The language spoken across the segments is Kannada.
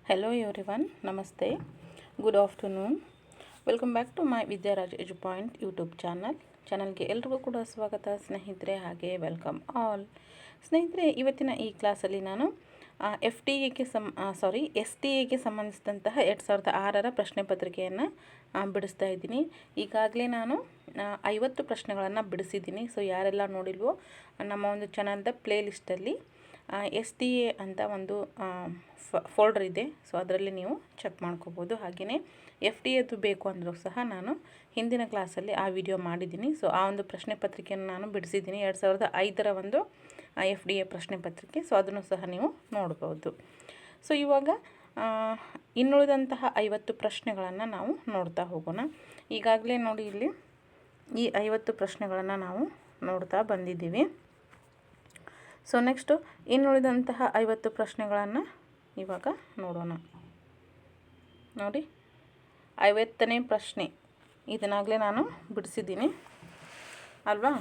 Hello everyone, Namaste, good afternoon. Welcome back to my Vidyaraj edu point YouTube ಚಾನಲ್ಗೆ ಎಲ್ರಿಗೂ ಕೂಡ ಸ್ವಾಗತ ಸ್ನೇಹಿತರೆ, ಹಾಗೆ ವೆಲ್ಕಮ್ ಆಲ್. ಸ್ನೇಹಿತರೆ, ಇವತ್ತಿನ ಈ ಕ್ಲಾಸಲ್ಲಿ ನಾನು ಎಸ್ ಟಿ ಎಗೆ ಸಂಬಂಧಿಸಿದಂತಹ 2006ರ ಪ್ರಶ್ನೆ ಪತ್ರಿಕೆಯನ್ನು ಬಿಡಿಸ್ತಾ ಇದ್ದೀನಿ. ಈಗಾಗಲೇ ನಾನು 50 ಪ್ರಶ್ನೆಗಳನ್ನು ಬಿಡಿಸಿದ್ದೀನಿ. ಸೊ ಯಾರೆಲ್ಲ ನೋಡಿಲ್ವೋ ನಮ್ಮ ಒಂದು ಚಾನಲ್ದ ಪ್ಲೇ ಲಿಸ್ಟಲ್ಲಿ ಎಸ್ ಟಿ ಎ ಅಂತ ಒಂದು ಫೋಲ್ಡರ್ ಇದೆ. ಸೊ ಅದರಲ್ಲಿ ನೀವು ಚೆಕ್ ಮಾಡ್ಕೋಬೋದು. ಹಾಗೆಯೇ ಎಫ್ ಡಿ ಎದು ಬೇಕು ಅಂದರೂ ಸಹ ನಾನು ಹಿಂದಿನ ಕ್ಲಾಸಲ್ಲಿ ಆ ವಿಡಿಯೋ ಮಾಡಿದ್ದೀನಿ. ಸೊ ಆ ಒಂದು ಪ್ರಶ್ನೆ ಪತ್ರಿಕೆಯನ್ನು ನಾನು ಬಿಡಿಸಿದ್ದೀನಿ, 2005ರ ಒಂದು ಎಫ್ ಡಿ ಎ ಪ್ರಶ್ನೆ ಪತ್ರಿಕೆ. ಸೊ ಅದನ್ನು ಸಹ ನೀವು ನೋಡ್ಬೋದು. ಸೊ ಇವಾಗ ಇನ್ನುಳಿದಂತಹ 50 ಪ್ರಶ್ನೆಗಳನ್ನು ನಾವು ನೋಡ್ತಾ ಹೋಗೋಣ. ಈಗಾಗಲೇ ನೋಡಿ, ಇಲ್ಲಿ ಈ 50 ಪ್ರಶ್ನೆಗಳನ್ನು ನಾವು ನೋಡ್ತಾ ಬಂದಿದ್ದೀವಿ. ಸೊ ನೆಕ್ಸ್ಟು ಇನ್ನುಳಿದಂತಹ 50 ಪ್ರಶ್ನೆಗಳನ್ನು ಇವಾಗ ನೋಡೋಣ. ನೋಡಿ, 50ನೇ ಪ್ರಶ್ನೆ ಇದನ್ನಾಗಲೇ ನಾನು ಬಿಡಿಸಿದ್ದೀನಿ ಅಲ್ವಾ?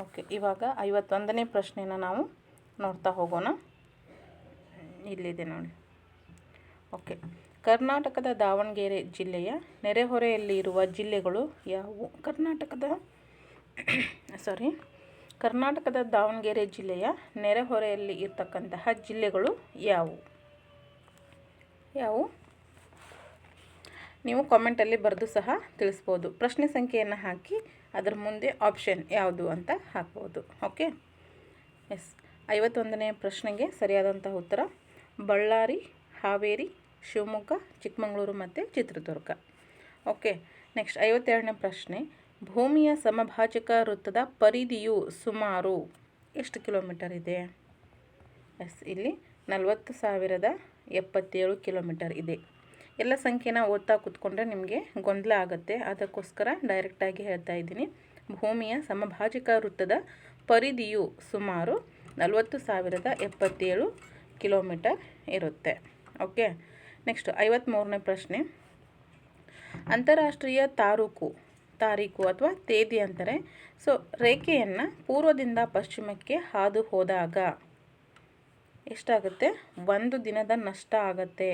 ಓಕೆ, ಇವಾಗ 51ನೇ ಪ್ರಶ್ನೆನ ನಾವು ನೋಡ್ತಾ ಹೋಗೋಣ. ಇಲ್ಲಿದೆ ನೋಡಿ. ಓಕೆ, ಕರ್ನಾಟಕದ ದಾವಣಗೆರೆ ಜಿಲ್ಲೆಯ ನೆರೆಹೊರೆಯಲ್ಲಿರುವ ಜಿಲ್ಲೆಗಳು ಯಾವುವು? ಕರ್ನಾಟಕದ ದಾವಣಗೆರೆ ಜಿಲ್ಲೆಯ ನೆರೆಹೊರೆಯಲ್ಲಿ ಇರ್ತಕ್ಕಂತಹ ಜಿಲ್ಲೆಗಳು ಯಾವುವು? ನೀವು ಕಾಮೆಂಟಲ್ಲಿ ಬರೆದು ಸಹ ತಿಳಿಸ್ಬೋದು. ಪ್ರಶ್ನೆ ಸಂಖ್ಯೆಯನ್ನು ಹಾಕಿ ಅದರ ಮುಂದೆ ಆಪ್ಷನ್ ಯಾವುದು ಅಂತ ಹಾಕ್ಬೋದು. Okay, S. 51ನೇ ಪ್ರಶ್ನೆಗೆ ಸರಿಯಾದಂತಹ ಉತ್ತರ ಬಳ್ಳಾರಿ, ಹಾವೇರಿ, ಶಿವಮೊಗ್ಗ, ಚಿಕ್ಕಮಗಳೂರು ಮತ್ತು ಚಿತ್ರದುರ್ಗ. ಓಕೆ, ನೆಕ್ಸ್ಟ್ 52ನೇ ಪ್ರಶ್ನೆ, ಭೂಮಿಯ ಸಮಭಾಜಕ ವೃತ್ತದ ಪರಿಧಿಯು ಸುಮಾರು ಎಷ್ಟು ಕಿಲೋಮೀಟರ್ ಇದೆ? ಎಸ್, ಇಲ್ಲಿ 40,077 ಕಿಲೋಮೀಟರ್ ಇದೆ. ಎಲ್ಲ ಸಂಖ್ಯೆನ ಓದ್ತಾ ಕೂತ್ಕೊಂಡ್ರೆ ನಿಮಗೆ ಗೊಂದಲ ಆಗುತ್ತೆ. ಅದಕ್ಕೋಸ್ಕರ ಡೈರೆಕ್ಟಾಗಿ ಹೇಳ್ತಾ ಇದ್ದೀನಿ. ಭೂಮಿಯ ಸಮಭಾಜಕ ವೃತ್ತದ ಪರಿಧಿಯು ಸುಮಾರು 40,077 ಕಿಲೋಮೀಟರ್ ಇರುತ್ತೆ. ಓಕೆ, ನೆಕ್ಸ್ಟ್ 53ನೇ ಪ್ರಶ್ನೆ, ಅಂತಾರಾಷ್ಟ್ರೀಯ ತಾರೀಕು ಅಥವಾ ತೇದಿ ಅಂತಾರೆ. ಸೊ ರೇಖೆಯನ್ನು ಪೂರ್ವದಿಂದ ಪಶ್ಚಿಮಕ್ಕೆ ಹಾದು ಹೋದಾಗ ಎಷ್ಟಾಗುತ್ತೆ? 1 ದಿನದ ನಷ್ಟ ಆಗುತ್ತೆ.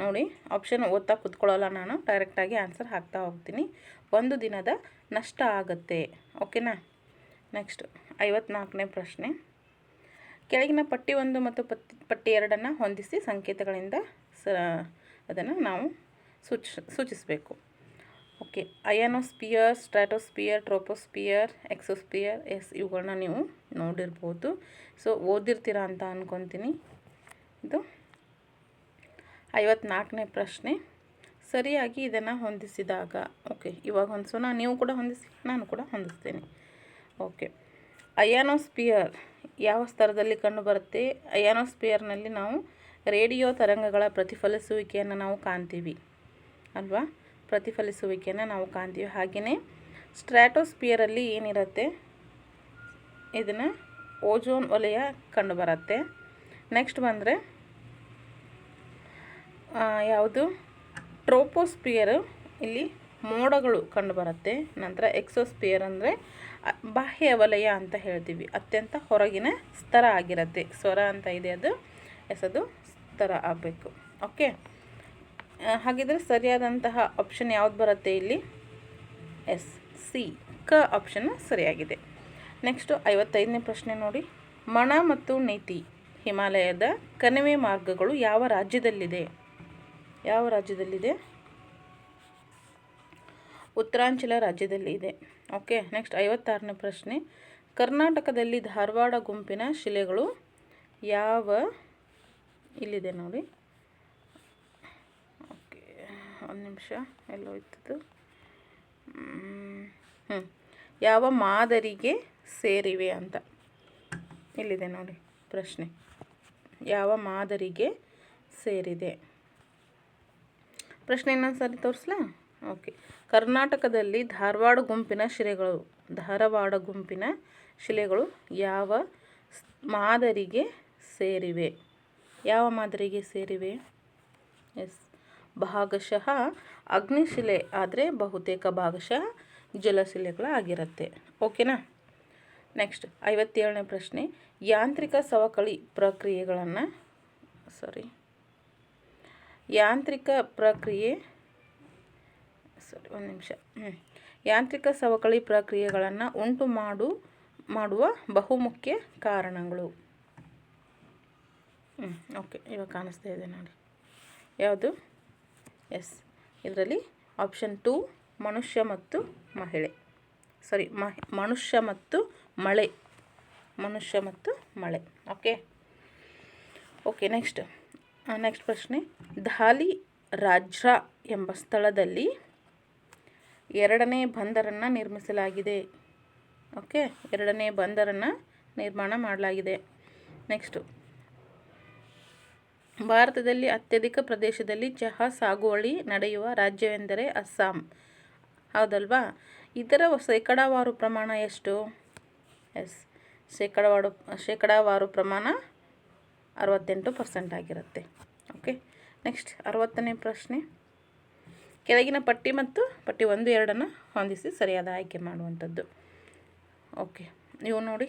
ನೋಡಿ, ಆಪ್ಷನ್ ಓದ್ತಾ ಕೂತ್ಕೊಳ್ಳಲ್ಲ, ನಾನು ಡೈರೆಕ್ಟಾಗಿ ಆನ್ಸರ್ ಹಾಕ್ತಾ ಹೋಗ್ತೀನಿ. 1 ದಿನದ ನಷ್ಟ ಆಗುತ್ತೆ. ಓಕೆನಾ? ನೆಕ್ಸ್ಟ್ 54ನೇ ಪ್ರಶ್ನೆ, ಕೆಳಗಿನ ಪಟ್ಟಿ 1 ಮತ್ತು ಪಟ್ಟಿ 2 ಹೊಂದಿಸಿ ಸಂಕೇತಗಳಿಂದ ಅದನ್ನು ನಾವು ಸೂಚಿಸಬೇಕು. Okay, ionosphere, stratosphere, troposphere, exosphere. Yes, ಇವುಗಳನ್ನ ನೀವು ನೋಡಿರ್ಬೋದು. ಸೊ ಓದಿರ್ತೀರಾ ಅಂತ ಅಂದ್ಕೊತೀನಿ. ಇದು 54ನೇ ಪ್ರಶ್ನೆ, ಸರಿಯಾಗಿ ಇದನ್ನು ಹೊಂದಿಸಿದಾಗ. ಓಕೆ, ಇವಾಗ ಹೊಂದಿಸೋಣ. ನೀವು ಕೂಡ ಹೊಂದಿಸಿ, ನಾನು ಕೂಡ ಹೊಂದಿಸ್ತೇನೆ. ಓಕೆ, ಅಯಾನೋಸ್ಪಿಯರ್ ಯಾವ ಸ್ತರದಲ್ಲಿ ಕಂಡುಬರುತ್ತೆ? ಅಯಾನೋಸ್ಪಿಯರ್ನಲ್ಲಿ ನಾವು ರೇಡಿಯೋ ತರಂಗಗಳ ಪ್ರತಿಫಲಿಸುವಿಕೆಯನ್ನು ನಾವು ಕಾಣ್ತೀವಿ ಅಲ್ವಾ? ಪ್ರತಿಫಲಿಸುವಿಕೆಯನ್ನು ನಾವು ಕಾಣ್ತೀವಿ. ಹಾಗೆಯೇ ಸ್ಟ್ರಾಟೋಸ್ಪಿಯರಲ್ಲಿ ಏನಿರುತ್ತೆ? ಇದನ್ನು ಓಜೋನ್ ವಲಯ ಕಂಡುಬರುತ್ತೆ. ನೆಕ್ಸ್ಟ್ ಬಂದರೆ ಯಾವುದು? ಟ್ರೋಪೋಸ್ಪಿಯರು, ಇಲ್ಲಿ ಮೋಡಗಳು ಕಂಡುಬರುತ್ತೆ. ನಂತರ ಎಕ್ಸೋಸ್ಪಿಯರ್ ಅಂದರೆ ಬಾಹ್ಯ ವಲಯ ಅಂತ ಹೇಳ್ತೀವಿ, ಅತ್ಯಂತ ಹೊರಗಿನ ಸ್ತರ ಆಗಿರುತ್ತೆ. ಸ್ವರ ಅಂತ ಇದೆ, ಅದು ಅದು ಸ್ತರ ಆಗಬೇಕು. ಓಕೆ, ಹಾಗಿದ್ರೆ ಸರಿಯಾದಂತಹ ಆಪ್ಷನ್ ಯಾವ್ದು ಬರುತ್ತೆ ಇಲ್ಲಿ? ಎಸ್, ಸಿ, ಕ ಆಪ್ಷನ್ ಸರಿಯಾಗಿದೆ. ನೆಕ್ಸ್ಟು 55ನೇ ಪ್ರಶ್ನೆ ನೋಡಿ, ಮಣ ಮತ್ತು ನೀತಿ ಹಿಮಾಲಯದ ಕಣಿವೆ ಮಾರ್ಗಗಳು ಯಾವ ರಾಜ್ಯದಲ್ಲಿದೆ? ಉತ್ತರಾಂಚಲ ರಾಜ್ಯದಲ್ಲಿ ಇದೆ. ಓಕೆ, ನೆಕ್ಸ್ಟ್ 56ನೇ ಪ್ರಶ್ನೆ, ಕರ್ನಾಟಕದಲ್ಲಿ ಧಾರವಾಡ ಗುಂಪಿನ ಶಿಲೆಗಳು ಇಲ್ಲಿದೆ ನೋಡಿ. ಓಕೆ, ಒಂದು ನಿಮಿಷ, ಎಲ್ಲೋ ಇತ್ತು. ಯಾವ ಮಾದರಿಗೆ ಸೇರಿವೆ ಅಂತ ಇಲ್ಲಿದೆ ನೋಡಿ ಪ್ರಶ್ನೆ. ಯಾವ ಮಾದರಿಗೆ ಸೇರಿದೆ? ಪ್ರಶ್ನೆ ಇನ್ನೊಂದ್ಸರಿ ತೋರಿಸ್ಲಾ? ಓಕೆ, ಕರ್ನಾಟಕದಲ್ಲಿ ಧಾರವಾಡ ಗುಂಪಿನ ಶಿಲೆಗಳು ಯಾವ ಮಾದರಿಗೆ ಸೇರಿವೆ? ಎಸ್, ಭಾಗಶಃ ಅಗ್ನಿಶಿಲೆ ಆದರೆ ಬಹುತೇಕ ಭಾಗಶಃ ಜಲಶಿಲೆಗಳಾಗಿರುತ್ತೆ. ಓಕೆನಾ? ನೆಕ್ಸ್ಟ್ 57ನೇ ಪ್ರಶ್ನೆ, ಯಾಂತ್ರಿಕ ಸವಕಳಿ ಪ್ರಕ್ರಿಯೆಗಳನ್ನು ಯಾಂತ್ರಿಕ ಪ್ರಕ್ರಿಯೆ ಒಂದು ನಿಮಿಷ ಯಾಂತ್ರಿಕ ಸವಕಳಿ ಪ್ರಕ್ರಿಯೆಗಳನ್ನು ಉಂಟು ಮಾಡುವ ಬಹುಮುಖ್ಯ ಕಾರಣಗಳು. ಓಕೆ, ಇವಾಗ ಕಾಣಿಸ್ತಾ ಇದೆ ನೋಡಿ ಯಾವುದು. ಎಸ್, ಇದರಲ್ಲಿ ಆಪ್ಷನ್ 2 ಮನುಷ್ಯ ಮತ್ತು ಮಹಿಳೆ, ಸಾರಿ ಮನುಷ್ಯ ಮತ್ತು ಮಳೆ. ಓಕೆ, ನೆಕ್ಸ್ಟ್ ಪ್ರಶ್ನೆ. ಧಾಲಿ ರಾಜ್ರಾ ಎಂಬ ಸ್ಥಳದಲ್ಲಿ 2ನೇ ಬಂದರನ್ನು ನಿರ್ಮಿಸಲಾಗಿದೆ. ಓಕೆ, 2ನೇ ಬಂದರನ್ನು ನಿರ್ಮಾಣ ಮಾಡಲಾಗಿದೆ. ನೆಕ್ಸ್ಟು, ಭಾರತದಲ್ಲಿ ಅತ್ಯಧಿಕ ಪ್ರದೇಶದಲ್ಲಿ ಚಹಾ ಸಾಗುವಳಿ ನಡೆಯುವ ರಾಜ್ಯವೆಂದರೆ ಅಸ್ಸಾಂ. ಹೌದಲ್ವಾ? ಇದರ ಶೇಕಡಾವಾರು ಪ್ರಮಾಣ ಎಷ್ಟು? ಎಸ್, ಶೇಕಡಾವಾರು ಪ್ರಮಾಣ 68% ಆಗಿರುತ್ತೆ. ಓಕೆ, ನೆಕ್ಸ್ಟ್ 60ನೇ ಪ್ರಶ್ನೆ. ಕೆಳಗಿನ ಪಟ್ಟಿ ಮತ್ತು ಪಟ್ಟಿ 1, 2 ಹೊಂದಿಸಿ ಸರಿಯಾದ ಆಯ್ಕೆ ಮಾಡುವಂಥದ್ದು. ಓಕೆ, ನೀವು ನೋಡಿ.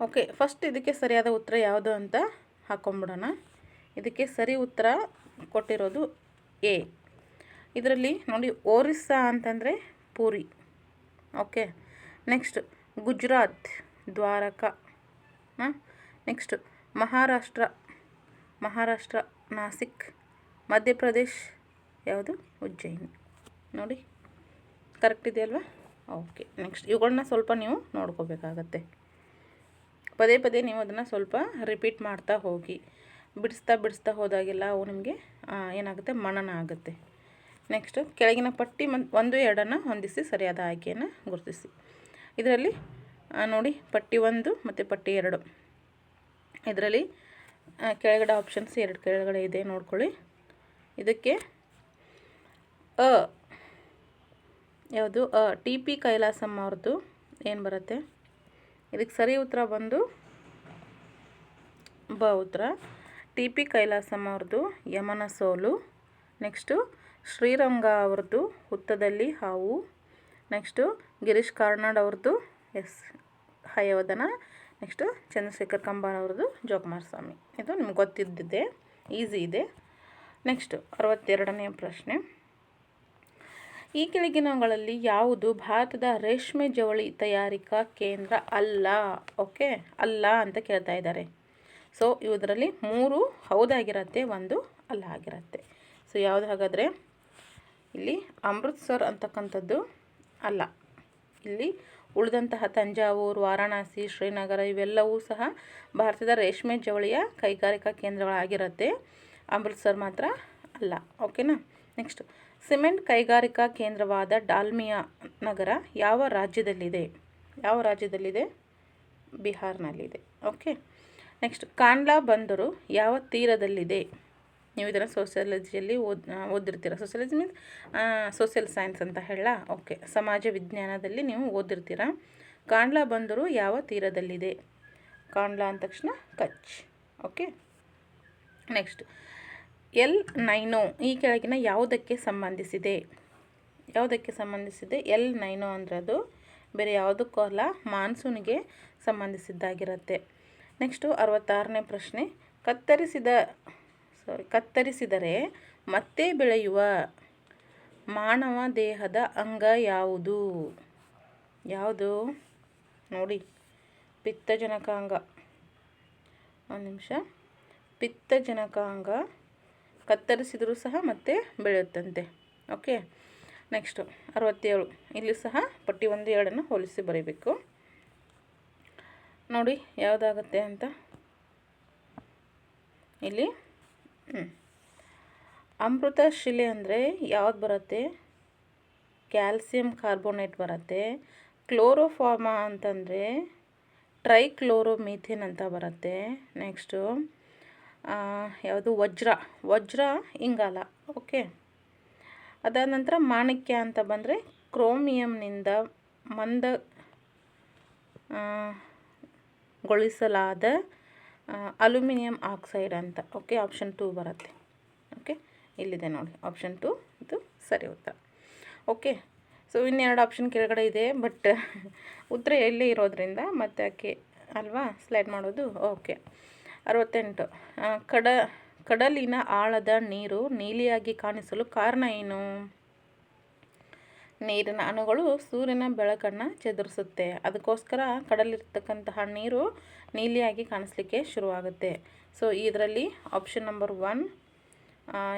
ಓಕೆ, ಫಸ್ಟ್ ಇದಕ್ಕೆ ಸರಿಯಾದ ಉತ್ತರ ಯಾವುದು ಅಂತ ಹಾಕೊಂಡ್ಬಿಡೋಣ. ಇದಕ್ಕೆ ಸರಿ ಉತ್ತರ ಕೊಟ್ಟಿರೋದು ಎ. ಇದರಲ್ಲಿ ನೋಡಿ, ಒರಿಸ್ಸಾ ಅಂತಂದರೆ Puri. Okay, next Gujarat Dwarka. Next Maharashtra Nashik. Madhya Pradesh ಯಾವುದು? ಉಜ್ಜಯಿನಿ. ನೋಡಿ, ಕರೆಕ್ಟ್ ಇದೆಯಲ್ವಾ? ಓಕೆ, ನೆಕ್ಸ್ಟ್ ಇವುಗಳನ್ನ ಸ್ವಲ್ಪ ನೀವು ನೋಡ್ಕೋಬೇಕಾಗತ್ತೆ. ಪದೇ ನೀವು ಅದನ್ನು ಸ್ವಲ್ಪ ರಿಪೀಟ್ ಮಾಡ್ತಾ ಹೋಗಿ. ಬಿಡಿಸ್ತಾ ಹೋದಾಗೆಲ್ಲ ಅವು ನಿಮಗೆ ಏನಾಗುತ್ತೆ, ಮನನ ಆಗುತ್ತೆ. ನೆಕ್ಸ್ಟು, ಕೆಳಗಿನ ಪಟ್ಟಿ 1, 2 ಹೊಂದಿಸಿ ಸರಿಯಾದ ಆಯ್ಕೆಯನ್ನು ಗುರುತಿಸಿ. ಇದರಲ್ಲಿ ನೋಡಿ, ಪಟ್ಟಿ 1 ಮತ್ತು ಪಟ್ಟಿ 2. ಇದರಲ್ಲಿ ಕೆಳಗಡೆ ಆಪ್ಷನ್ಸ್ 2 ಕೆಳಗಡೆ ಇದೆ, ನೋಡ್ಕೊಳ್ಳಿ. ಇದಕ್ಕೆ ಯಾವುದು? TP ಕೈಲಾಸಂ ಅವ್ರದ್ದು ಏನು ಬರುತ್ತೆ? ಇದಕ್ಕೆ ಸರಿ ಉತ್ತರ ಬಂದು ಬ ಉತ್ತರ. TP ಕೈಲಾಸಂ ಅವ್ರದ್ದು ಯಮನ ಸೋಲು. ನೆಕ್ಸ್ಟು ಶ್ರೀರಂಗ ಅವ್ರದ್ದು ಹುತ್ತದಲ್ಲಿ ಹಾವು. ನೆಕ್ಸ್ಟು ಗಿರೀಶ್ ಕಾರ್ನಾಡ್ ಅವ್ರದ್ದು ಎಸ್ ಹಯವದನ. ನೆಕ್ಸ್ಟು ಚಂದ್ರಶೇಖರ್ ಕಂಬಾರ್ ಅವ್ರದ್ದು ಜೋಕುಮಾರ್ ಸ್ವಾಮಿ. ಇದು ನಿಮ್ಗೆ ಗೊತ್ತಿದ್ದಿದೆ, ಈಸಿ ಇದೆ. ನೆಕ್ಸ್ಟು 62ನೇ ಪ್ರಶ್ನೆ. ಈ ಕೆಳಗಿನಗಳಲ್ಲಿ ಯಾವುದು ಭಾರತದ ರೇಷ್ಮೆ ಜವಳಿ ತಯಾರಿಕಾ ಕೇಂದ್ರ ಅಲ್ಲ? ಓಕೆ, ಅಲ್ಲ ಅಂತ ಕೇಳ್ತಾ ಇದ್ದಾರೆ. ಸೊ ಇದರಲ್ಲಿ 3 ಹೌದಾಗಿರತ್ತೆ, 1 ಅಲ್ಲ ಆಗಿರತ್ತೆ. ಸೊ ಯಾವುದು ಹಾಗಾದರೆ? ಇಲ್ಲಿ ಅಮೃತ್ಸರ್ ಅಂತಕ್ಕಂಥದ್ದು ಅಲ್ಲ. ಇಲ್ಲಿ ಉಳಿದಂತಹ ತಂಜಾವೂರು, ವಾರಾಣಸಿ, ಶ್ರೀನಗರ ಇವೆಲ್ಲವೂ ಸಹ ಭಾರತದ ರೇಷ್ಮೆ ಜವಳಿಯ ಕೈಗಾರಿಕಾ ಕೇಂದ್ರಗಳಾಗಿರುತ್ತೆ. ಅಮೃತ್ಸರ್ ಮಾತ್ರ ಅಲ್ಲ. ಓಕೆನಾ? ನೆಕ್ಸ್ಟ್, ಸಿಮೆಂಟ್ ಕೈಗಾರಿಕಾ ಕೇಂದ್ರವಾದ ಡಾಲ್ಮಿಯಾ ನಗರ ಯಾವ ರಾಜ್ಯದಲ್ಲಿದೆ? ಬಿಹಾರ್ನಲ್ಲಿದೆ. ಓಕೆ, ನೆಕ್ಸ್ಟ್, ಕಾಂಡ್ಲಾ ಬಂದರು ಯಾವ ತೀರದಲ್ಲಿದೆ? ನೀವು ಇದನ್ನು ಸೋಷಿಯಾಲಜಿಯಲ್ಲಿ ಓದಿರ್ತೀರ. ಸೋಷಿಯಾಲಜಿ ಮೀನ್ಸ್ ಸೋಷಿಯಲ್ ಸೈನ್ಸ್ ಅಂತ ಹೇಳ. ಓಕೆ, ಸಮಾಜ ವಿಜ್ಞಾನದಲ್ಲಿ ನೀವು ಓದಿರ್ತೀರ. ಕಾಂಡ್ಲಾ ಬಂದರು ಯಾವ ತೀರದಲ್ಲಿದೆ? ಕಾಂಡ್ಲಾ ಅಂದ ತಕ್ಷಣ ಕಚ್. ಓಕೆ, ನೆಕ್ಸ್ಟ್, ಎಲ್ ನೈನೋ ಈ ಕೆಳಗಿನ ಯಾವುದಕ್ಕೆ ಸಂಬಂಧಿಸಿದೆ? ಎಲ್ ನೈನೋ ಅಂದರೆ ಅದು ಬೇರೆ ಯಾವುದಕ್ಕೂ ಅಲ್ಲ, ಮಾನ್ಸೂನಿಗೆ ಸಂಬಂಧಿಸಿದ್ದಾಗಿರುತ್ತೆ. ನೆಕ್ಸ್ಟು 66ನೇ ಪ್ರಶ್ನೆ. ಕತ್ತರಿಸಿದರೆ ಮತ್ತೆ ಬೆಳೆಯುವ ಮಾನವ ದೇಹದ ಅಂಗ ಯಾವುದು? ನೋಡಿ, ಪಿತ್ತಜನಕಾಂಗ. ಒಂದು ನಿಮಿಷ. ಪಿತ್ತಜನಕಾಂಗ ಕತ್ತರಿಸಿದರೂ ಸಹ ಮತ್ತೆ ಬೆಳೆಯುತ್ತಂತೆ. Okay, next 67. ಇಲ್ಲಿ ಸಹ ಪಟ್ಟಿ 1, 2 ಹೋಲಿಸಿ ಬರೀಬೇಕು. ನೋಡಿ ಯಾವುದಾಗುತ್ತೆ ಅಂತ. ಇಲ್ಲಿ ಅಮೃತ ಶಿಲೆ ಅಂದರೆ ಯಾವ್ದು ಬರುತ್ತೆ? ಕ್ಯಾಲ್ಸಿಯಂ ಕಾರ್ಬೋನೇಟ್ ಬರುತ್ತೆ. ಕ್ಲೋರೋಫಾರ್ಮಾ ಅಂತಂದರೆ ಟ್ರೈಕ್ಲೋರೋಮೀಥೇನ್ ಅಂತ ಬರುತ್ತೆ. ನೆಕ್ಸ್ಟು ಯಾವುದು? ವಜ್ರ ಇಂಗಾಲ. ಓಕೆ, ಅದಾದ ನಂತರ ಮಾಣಿಕ್ಯ ಅಂತ ಬಂದರೆ ಕ್ರೋಮಿಯಂನಿಂದ ಗೊಳಿಸಲಾದ ಅಲ್ಯೂಮಿನಿಯಂ ಆಕ್ಸೈಡ್ ಅಂತ. ಓಕೆ, ಆಪ್ಷನ್ 2 ಬರುತ್ತೆ. ಓಕೆ, ಇಲ್ಲಿದೆ ನೋಡಿ ಆಪ್ಷನ್ 2, ಇದು ಸರಿ ಉತ್ತರ. ಓಕೆ, ಸೊ ಇನ್ನೆರಡು ಆಪ್ಷನ್ ಕೆಳಗಡೆ ಇದೆ, ಬಟ್ ಉತ್ತರ ಎಲ್ಲೇ ಇರೋದ್ರಿಂದ ಮತ್ತೆ ಯಾಕೆ ಅಲ್ವಾ ಸ್ಲೈಡ್ ಮಾಡೋದು. ಓಕೆ, 68. ಕಡಲಿನ ಆಳದ ನೀರು ನೀಲಿಯಾಗಿ ಕಾಣಿಸಲು ಕಾರಣ ಏನು? ನೀರಿನ ಅಣುಗಳು ಸೂರ್ಯನ ಬೆಳಕನ್ನು ಚದುರಿಸುತ್ತೆ, ಅದಕ್ಕೋಸ್ಕರ ಕಡಲಿರ್ತಕ್ಕಂತಹ ನೀರು ನೀಲಿಯಾಗಿ ಕಾಣಿಸ್ಲಿಕ್ಕೆ ಶುರುವಾಗುತ್ತೆ. ಸೊ ಇದರಲ್ಲಿ ಆಪ್ಷನ್ ನಂಬರ್ 1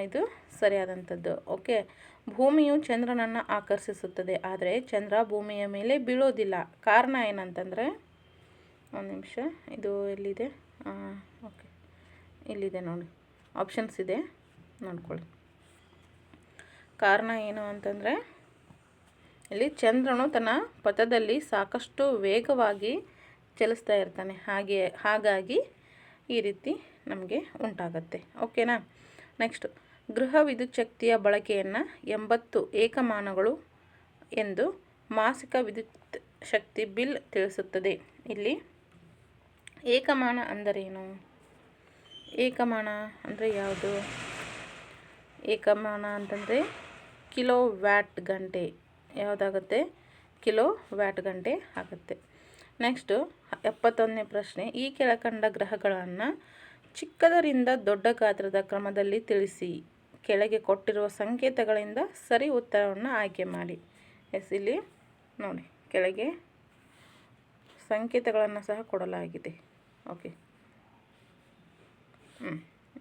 ಇದು ಸರಿಯಾದಂಥದ್ದು. ಓಕೆ, ಭೂಮಿಯು ಚಂದ್ರನನ್ನು ಆಕರ್ಷಿಸುತ್ತದೆ, ಆದರೆ ಚಂದ್ರ ಭೂಮಿಯ ಮೇಲೆ ಬೀಳೋದಿಲ್ಲ. ಕಾರಣ ಏನಂತಂದರೆ, ಒಂದು ನಿಮಿಷ, ಇದು ಎಲ್ಲಿದೆ? ಓಕೆ, ಇಲ್ಲಿದೆ ನೋಡಿ, ಆಪ್ಷನ್ಸ್ ಇದೆ, ನೋಡ್ಕೊಳ್ಳಿ. ಕಾರಣ ಏನು ಅಂತಂದರೆ, ಇಲ್ಲಿ ಚಂದ್ರನು ತನ್ನ ಪಥದಲ್ಲಿ ಸಾಕಷ್ಟು ವೇಗವಾಗಿ ಚಲಿಸ್ತಾ ಇರ್ತಾನೆ, ಹಾಗಾಗಿ ಈ ರೀತಿ ನಮಗೆ ಉಂಟಾಗತ್ತೆ. ಓಕೆನಾ? ನೆಕ್ಸ್ಟ್, ಗೃಹ ವಿದ್ಯುತ್ ಶಕ್ತಿಯ ಬಳಕೆಯನ್ನು 80 ಏಕಮಾನಗಳು ಎಂದು ಮಾಸಿಕ ವಿದ್ಯುತ್ ಶಕ್ತಿ ಬಿಲ್ ತಿಳಿಸುತ್ತದೆ. ಇಲ್ಲಿ ಏಕಮಾನ ಅಂದರೇನು? ಏಕಮಾನ ಅಂದರೆ ಯಾವುದು? ಏಕಮಾನ ಅಂತಂದರೆ ಕಿಲೋ ವ್ಯಾಟ್ ಗಂಟೆ. ಯಾವುದಾಗುತ್ತೆ? ಕಿಲೋ ವ್ಯಾಟ್ ಗಂಟೆ ಆಗುತ್ತೆ. ನೆಕ್ಸ್ಟು 71ನೇ ಪ್ರಶ್ನೆ, ಈ ಕೆಳಕಂಡ ಗ್ರಹಗಳನ್ನು ಚಿಕ್ಕದರಿಂದ ದೊಡ್ಡ ಗಾತ್ರದ ಕ್ರಮದಲ್ಲಿ ತಿಳಿಸಿ. ಕೆಳಗೆ ಕೊಟ್ಟಿರುವ ಸಂಕೇತಗಳಿಂದ ಸರಿ ಉತ್ತರವನ್ನು ಆಯ್ಕೆ ಮಾಡಿ. ಇಲ್ಲಿ ನೋಡಿ, ಕೆಳಗೆ ಸಂಕೇತಗಳನ್ನು ಸಹ ಕೊಡಲಾಗಿದೆ. ಓಕೆ,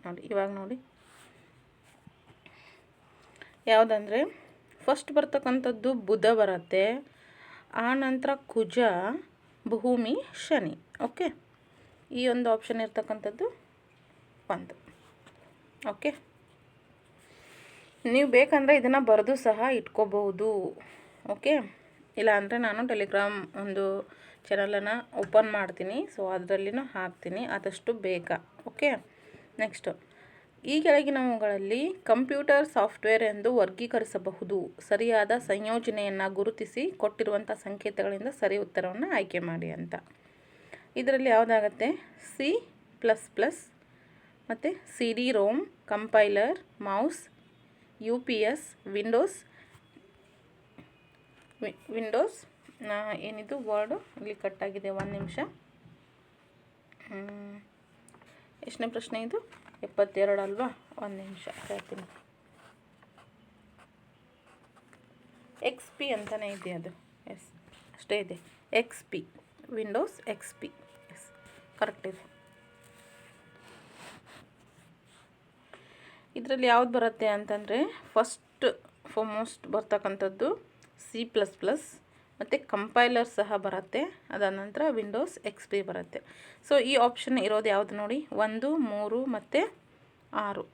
ನೋಡಿ, ಇವಾಗ ನೋಡಿ ಯಾವುದಂದರೆ, ಫಸ್ಟ್ ಬರ್ತಕ್ಕಂಥದ್ದು ಬುಧ ಬರುತ್ತೆ, ಆನಂತರ ಕುಜ, ಭೂಮಿ, ಶನಿ. ಓಕೆ, ಈ ಒಂದು ಆಪ್ಷನ್ ಇರ್ತಕ್ಕಂಥದ್ದು ಒಂದು. ಓಕೆ, ನೀವು ಬೇಕಂದರೆ ಇದನ್ನು ಬರೆದು ಸಹ ಇಟ್ಕೋಬಹುದು. ಓಕೆ, ಇಲ್ಲ ಅಂದರೆ ನಾನು ಟೆಲಿಗ್ರಾಮ್ ಒಂದು ಚಾನಲನ್ನು ಓಪನ್ ಮಾಡ್ತೀನಿ, ಸೊ ಅದರಲ್ಲಿನೂ ಹಾಕ್ತೀನಿ, ಆದಷ್ಟು ಬೇಗ. ಓಕೆ, ನೆಕ್ಸ್ಟು, ಈ ಕೆಳಗಿನವುಗಳಲ್ಲಿ ಕಂಪ್ಯೂಟರ್ ಸಾಫ್ಟ್ವೇರ್ ಎಂದು ವರ್ಗೀಕರಿಸಬಹುದು. ಸರಿಯಾದ ಸಂಯೋಜನೆಯನ್ನು ಗುರುತಿಸಿ ಕೊಟ್ಟಿರುವಂಥ ಸಂಕೇತಗಳಿಂದ ಸರಿ ಉತ್ತರವನ್ನು ಆಯ್ಕೆ ಮಾಡಿ ಅಂತ. ಇದರಲ್ಲಿ ಯಾವುದಾಗತ್ತೆ? C++, ಮತ್ತು CD-ROM, compiler, mouse, UPS, Windows ಏನಿದು ವರ್ಡು ಇಲ್ಲಿ ಕಟ್ಟಾಗಿದೆ, ಒಂದು ನಿಮಿಷ. ಎಷ್ಟನೇ ಪ್ರಶ್ನೆ ಇದು? 72 ಅಲ್ವಾ? ಒಂದು ನಿಮಿಷ ಹೇಳ್ತೀನಿ. XP ಅಂತಲೇ ಇದೆ ಅದು. ಎಸ್, ಅಷ್ಟೇ ಇದೆ, XP, windows XP. Yes, correct ಇದೆ. ಇದರಲ್ಲಿ ಯಾವ್ದು ಬರುತ್ತೆ ಅಂತಂದರೆ, ಫಾರ್ಮೋಸ್ಟ್ ಬರ್ತಕ್ಕಂಥದ್ದು C++, ಮತ್ತು ಕಂಪೈಲರ್ ಸಹ ಬರುತ್ತೆ, ಅದಾದ ನಂತರ ವಿಂಡೋಸ್ XP ಬರುತ್ತೆ. ಸೊ ಈ ಆಪ್ಷನ್ ಇರೋದು ಯಾವುದು ನೋಡಿ? 1, 3 ಮತ್ತು 6